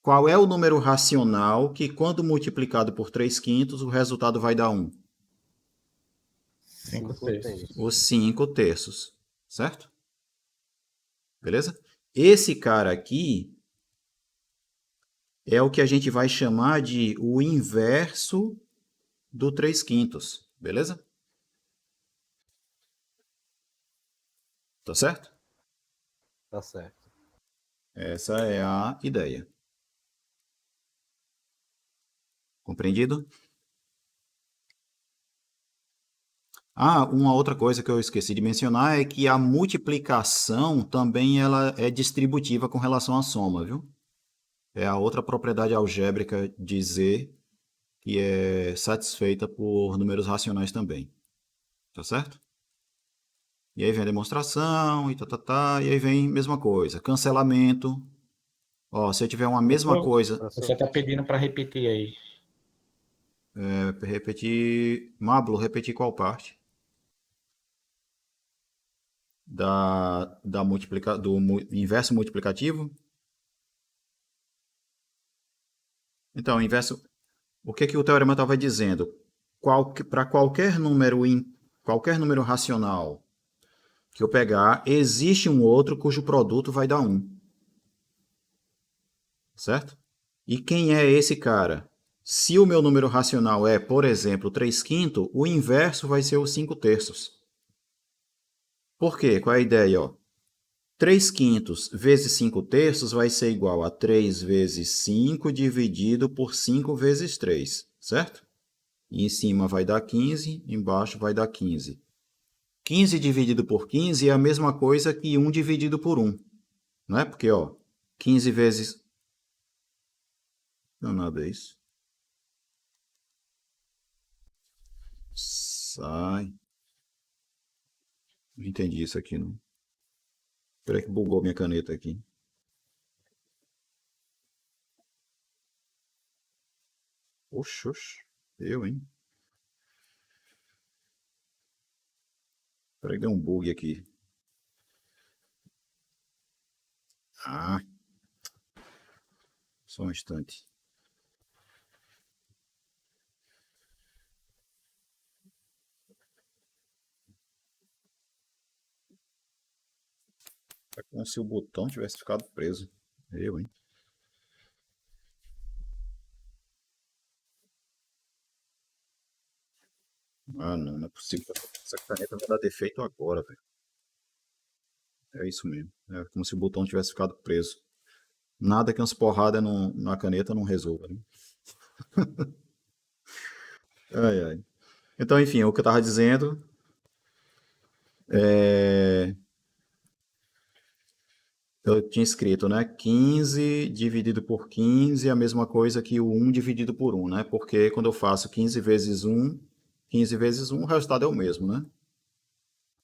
qual é o número racional que, quando multiplicado por 3/5, o resultado vai dar 1? 5/3. Os 5/3, certo? Beleza? Esse cara aqui é o que a gente vai chamar de o inverso do 3/5, beleza? Tá certo? Tá certo. Essa é a ideia. Compreendido? Ah, uma outra coisa que eu esqueci de mencionar é que a multiplicação também ela é distributiva com relação à soma, viu? É a outra propriedade algébrica de Z que é satisfeita por números racionais também. Tá certo? E aí vem a demonstração e e aí vem a mesma coisa. Cancelamento. Ó, se eu tiver uma mesma coisa... Você está pedindo para repetir aí. repetir... Mablo, repetir qual parte? Do inverso multiplicativo? Então, o que o teorema estava dizendo? Para qualquer número racional que eu pegar, existe um outro cujo produto vai dar 1. Certo? E quem é esse cara? Se o meu número racional é, por exemplo, 3/5, o inverso vai ser os 5/3. Por quê? Qual é a ideia? Ó? 3/5 vezes 5/3 vai ser igual a 3 vezes 5 dividido por 5 vezes 3, certo? E em cima vai dar 15, embaixo vai dar 15. 15 dividido por 15 é a mesma coisa que 1 dividido por 1. Não é? Porque, ó, 15 vezes... Não, nada é isso. Sai. Não entendi isso aqui, não. Espera que bugou minha caneta aqui. Oxe, eu, hein? Espera que deu um bug aqui. Ah. Só um instante. É como se o botão tivesse ficado preso. Eu, hein? Ah, não, não é possível. Essa caneta vai dar defeito agora, velho. É isso mesmo. É como se o botão tivesse ficado preso. Nada que umas porradas na caneta não resolva, né? Ai, ai. Então, enfim, o que eu tava dizendo é... Eu tinha escrito, né? 15 dividido por 15 é a mesma coisa que o 1 dividido por 1, né? Porque quando eu faço 15 vezes 1, 15 vezes 1, o resultado é o mesmo, né?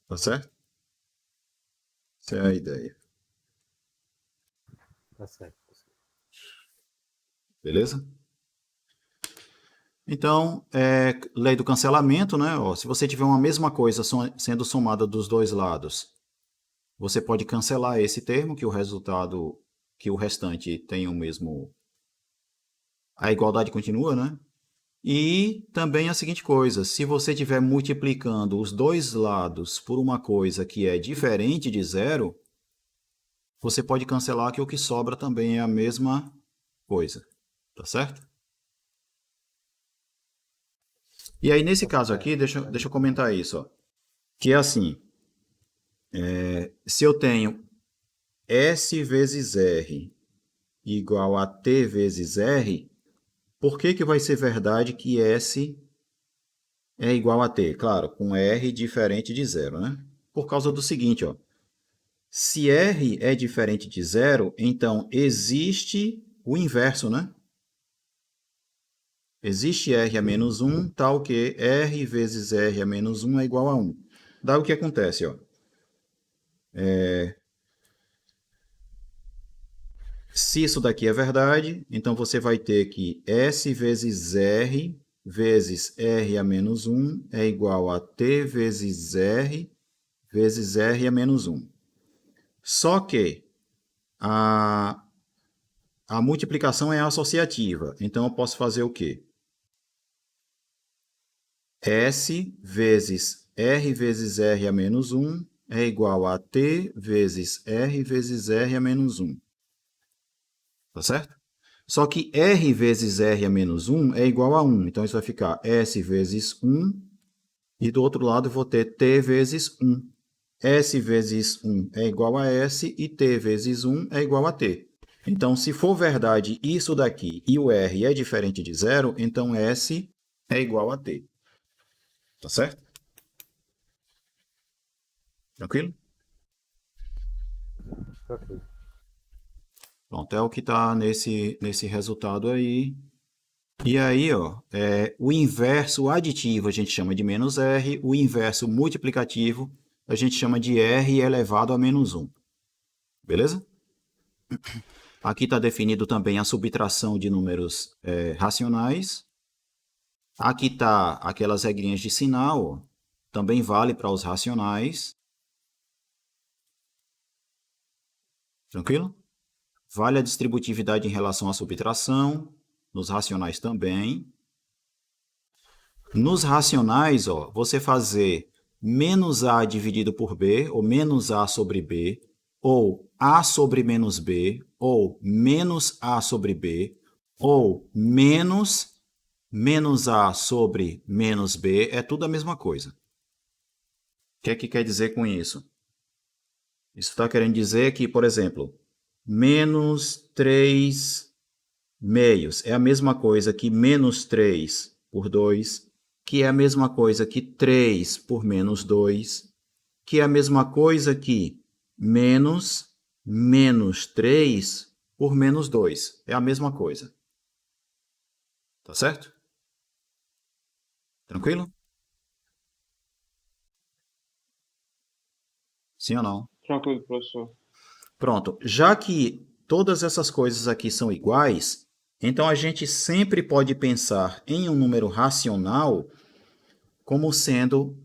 Tá certo? Essa é a ideia. Tá certo. Beleza? Então, lei do cancelamento, né? Ó, se você tiver uma mesma coisa sendo somada dos dois lados, você pode cancelar esse termo, que o resultado, que o restante tem o mesmo. A igualdade continua, né? E também a seguinte coisa: se você estiver multiplicando os dois lados por uma coisa que é diferente de zero, você pode cancelar que o que sobra também é a mesma coisa. Tá certo? E aí, nesse caso aqui, deixa eu comentar isso, ó. Que é assim, se eu tenho S vezes R igual a T vezes R, por que vai ser verdade que S é igual a T? Claro, com R diferente de zero, né? Por causa do seguinte, ó. Se R é diferente de zero, então existe o inverso, né? Existe R a menos 1, tal que R vezes R a menos 1 é igual a 1. Daí o que acontece, ó. Se isso daqui é verdade, então você vai ter que S vezes R a menos 1 é igual a T vezes R a menos 1. Só que a, a multiplicação é associativa. Então eu posso fazer o quê? S vezes R a menos 1 é igual a T vezes R a menos 1. Tá certo? Só que R vezes R a menos 1 é igual a 1. Então, isso vai ficar S vezes 1. E do outro lado, eu vou ter T vezes 1. S vezes 1 é igual a S e T vezes 1 é igual a T. Então, se for verdade isso daqui e o R é diferente de zero, então S é igual a T. Tá certo? Tranquilo? Ok. Pronto, é o que está nesse resultado aí. E aí, ó, o inverso aditivo a gente chama de menos R, o inverso multiplicativo a gente chama de R elevado a menos 1. Beleza? Aqui está definido também a subtração de números racionais. Aqui está aquelas regrinhas de sinal, ó, também vale para os racionais. Tranquilo? Vale a distributividade em relação à subtração, nos racionais também. Nos racionais, ó, você fazer menos A dividido por B, ou menos A sobre B, ou A sobre menos B, ou menos A sobre B, ou menos A sobre menos B, é tudo a mesma coisa. O que é que quer dizer com isso? Isso está querendo dizer que, por exemplo, menos 3 meios é a mesma coisa que menos 3 por 2, que é a mesma coisa que 3 por menos 2, que é a mesma coisa que menos 3 por menos 2. É a mesma coisa. Tá certo? Tranquilo? Sim ou não? Tranquilo, professor. Pronto. Já que todas essas coisas aqui são iguais, então a gente sempre pode pensar em um número racional como sendo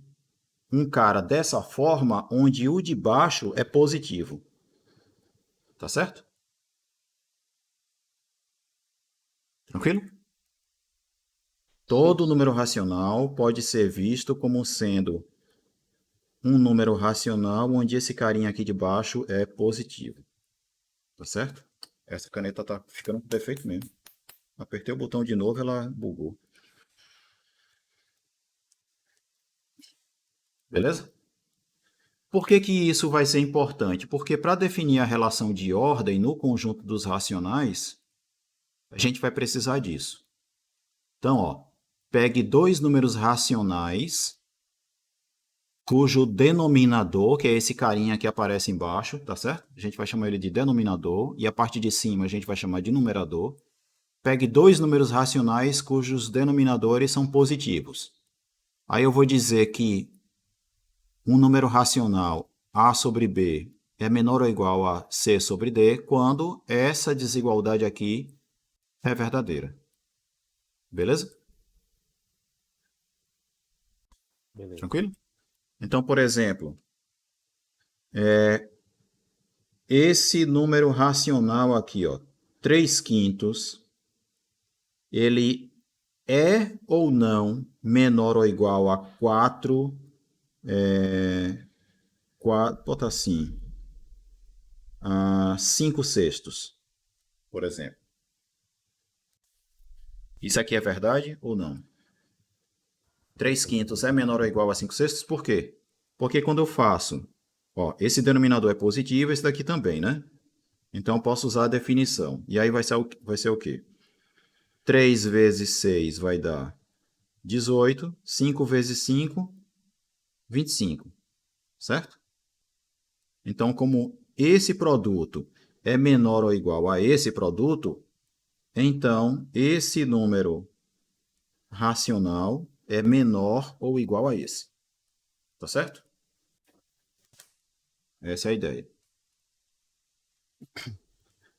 um cara dessa forma, onde o de baixo é positivo. Tá certo? Tranquilo? Todo número racional pode ser visto como sendo um número racional onde esse carinha aqui de baixo é positivo. Tá certo? Essa caneta tá ficando com defeito mesmo. Apertei o botão de novo, ela bugou. Beleza? Por que que isso vai ser importante? Porque para definir a relação de ordem no conjunto dos racionais, a gente vai precisar disso. Então, ó, pegue dois números racionais, cujo denominador, que é esse carinha que aparece embaixo, tá certo? A gente vai chamar ele de denominador, e a parte de cima a gente vai chamar de numerador. Pegue dois números racionais cujos denominadores são positivos. Aí eu vou dizer que um número racional A sobre B é menor ou igual a C sobre D quando essa desigualdade aqui é verdadeira. Beleza? Beleza. Tranquilo? Então, por exemplo, esse número racional aqui, ó, 3/5, ele é ou não menor ou igual a 4, bota assim, a 5/6, por exemplo. Isso aqui é verdade ou não? 3/5 é menor ou igual a 5/6? Por quê? Porque quando eu faço, ó, esse denominador é positivo, esse daqui também, né? Então eu posso usar a definição. E aí vai ser o quê? 3 vezes 6 vai dar 18, 5 vezes 5, 25, certo? Então, como esse produto é menor ou igual a esse produto, então esse número racional é menor ou igual a esse. Tá certo? Essa é a ideia.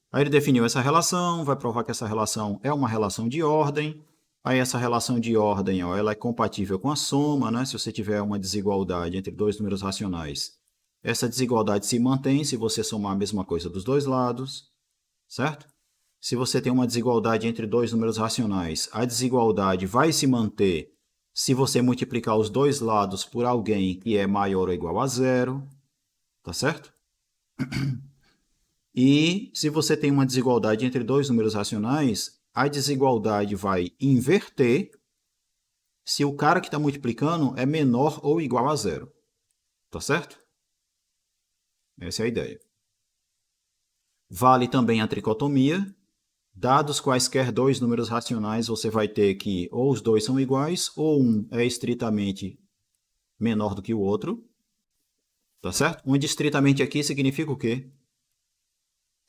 Aí ele definiu essa relação, vai provar que essa relação é uma relação de ordem. Aí essa relação de ordem, ó, ela é compatível com a soma, né? Se você tiver uma desigualdade entre dois números racionais, essa desigualdade se mantém se você somar a mesma coisa dos dois lados, certo? Se você tem uma desigualdade entre dois números racionais, a desigualdade vai se manter se você multiplicar os dois lados por alguém que é maior ou igual a zero, tá certo? E se você tem uma desigualdade entre dois números racionais, a desigualdade vai inverter se o cara que está multiplicando é menor ou igual a zero. Tá certo? Essa é a ideia. Vale também a tricotomia. Dados quaisquer dois números racionais, você vai ter que ou os dois são iguais, ou um é estritamente menor do que o outro. Tá certo? Onde estritamente aqui significa o quê?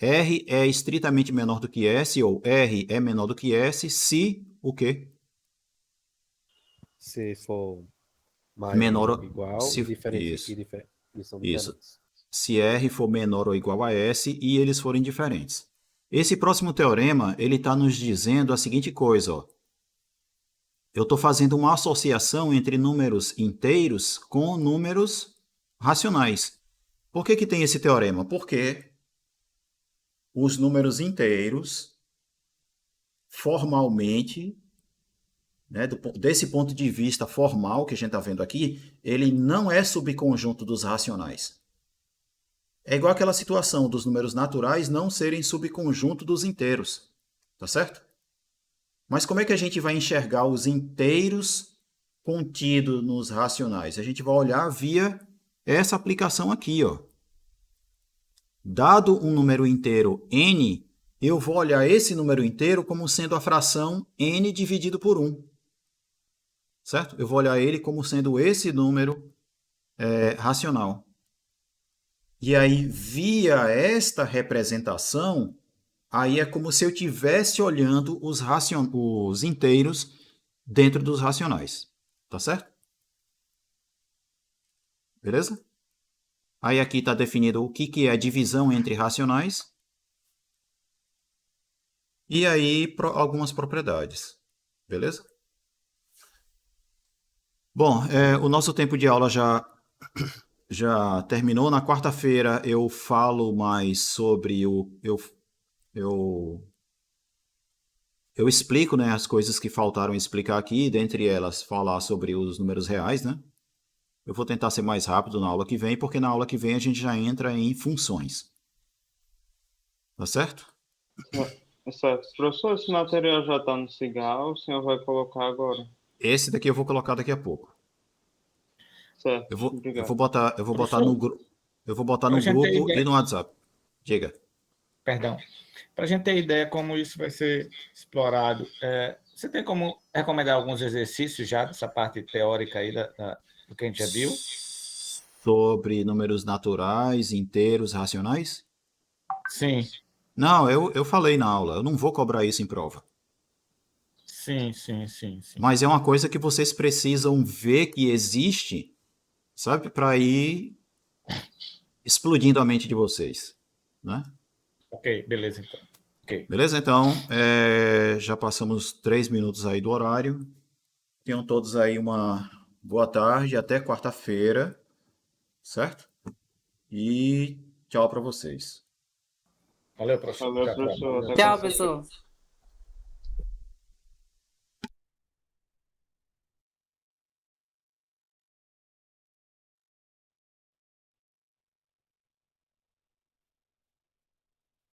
R é estritamente menor do que S, ou R é menor do que S, se o quê? Se for maior Menor ou igual se, e diferente isso, e são isso. diferentes. Se R for menor ou igual a S e eles forem diferentes. Esse próximo teorema, ele está nos dizendo a seguinte coisa, ó. Eu estou fazendo uma associação entre números inteiros com números racionais. Por que que tem esse teorema? Porque os números inteiros, formalmente, né, desse ponto de vista formal que a gente está vendo aqui, ele não é subconjunto dos racionais. É igual aquela situação dos números naturais não serem subconjunto dos inteiros. Tá certo? Mas como é que a gente vai enxergar os inteiros contidos nos racionais? A gente vai olhar via essa aplicação aqui, ó. Dado um número inteiro n, eu vou olhar esse número inteiro como sendo a fração n dividido por 1. Certo? Eu vou olhar ele como sendo esse número racional. E aí, via esta representação, aí é como se eu estivesse olhando os inteiros dentro dos racionais. Tá certo? Beleza? Aí aqui está definido o que é divisão entre racionais. E aí algumas propriedades. Beleza? Bom, o nosso tempo de aula já terminou. Na quarta-feira eu falo mais sobre eu explico, né, as coisas que faltaram explicar aqui, dentre elas falar sobre os números reais, né? Eu vou tentar ser mais rápido na aula que vem, porque na aula que vem a gente já entra em funções. Tá certo? Certo. Professor, esse material já está no Cigal, o senhor vai colocar agora? Esse daqui eu vou colocar daqui a pouco. Certo. Eu vou Obrigado. botar no grupo. Eu vou botar no grupo e no WhatsApp. Diga. Perdão. Para a gente ter ideia como isso vai ser explorado, você tem como recomendar alguns exercícios já dessa parte teórica aí do que a gente já viu? Sobre números naturais, inteiros, racionais? Sim. Não, eu falei na aula, eu não vou cobrar isso em prova. Sim. Mas é uma coisa que vocês precisam ver que existe, sabe, para ir explodindo a mente de vocês, né? Ok, beleza então. Okay. Beleza? Então, já passamos 3 minutos aí do horário. Tenham todos aí uma boa tarde, até quarta-feira, certo? E tchau para vocês. Valeu, professor. Valeu, professor. Tchau, pessoal.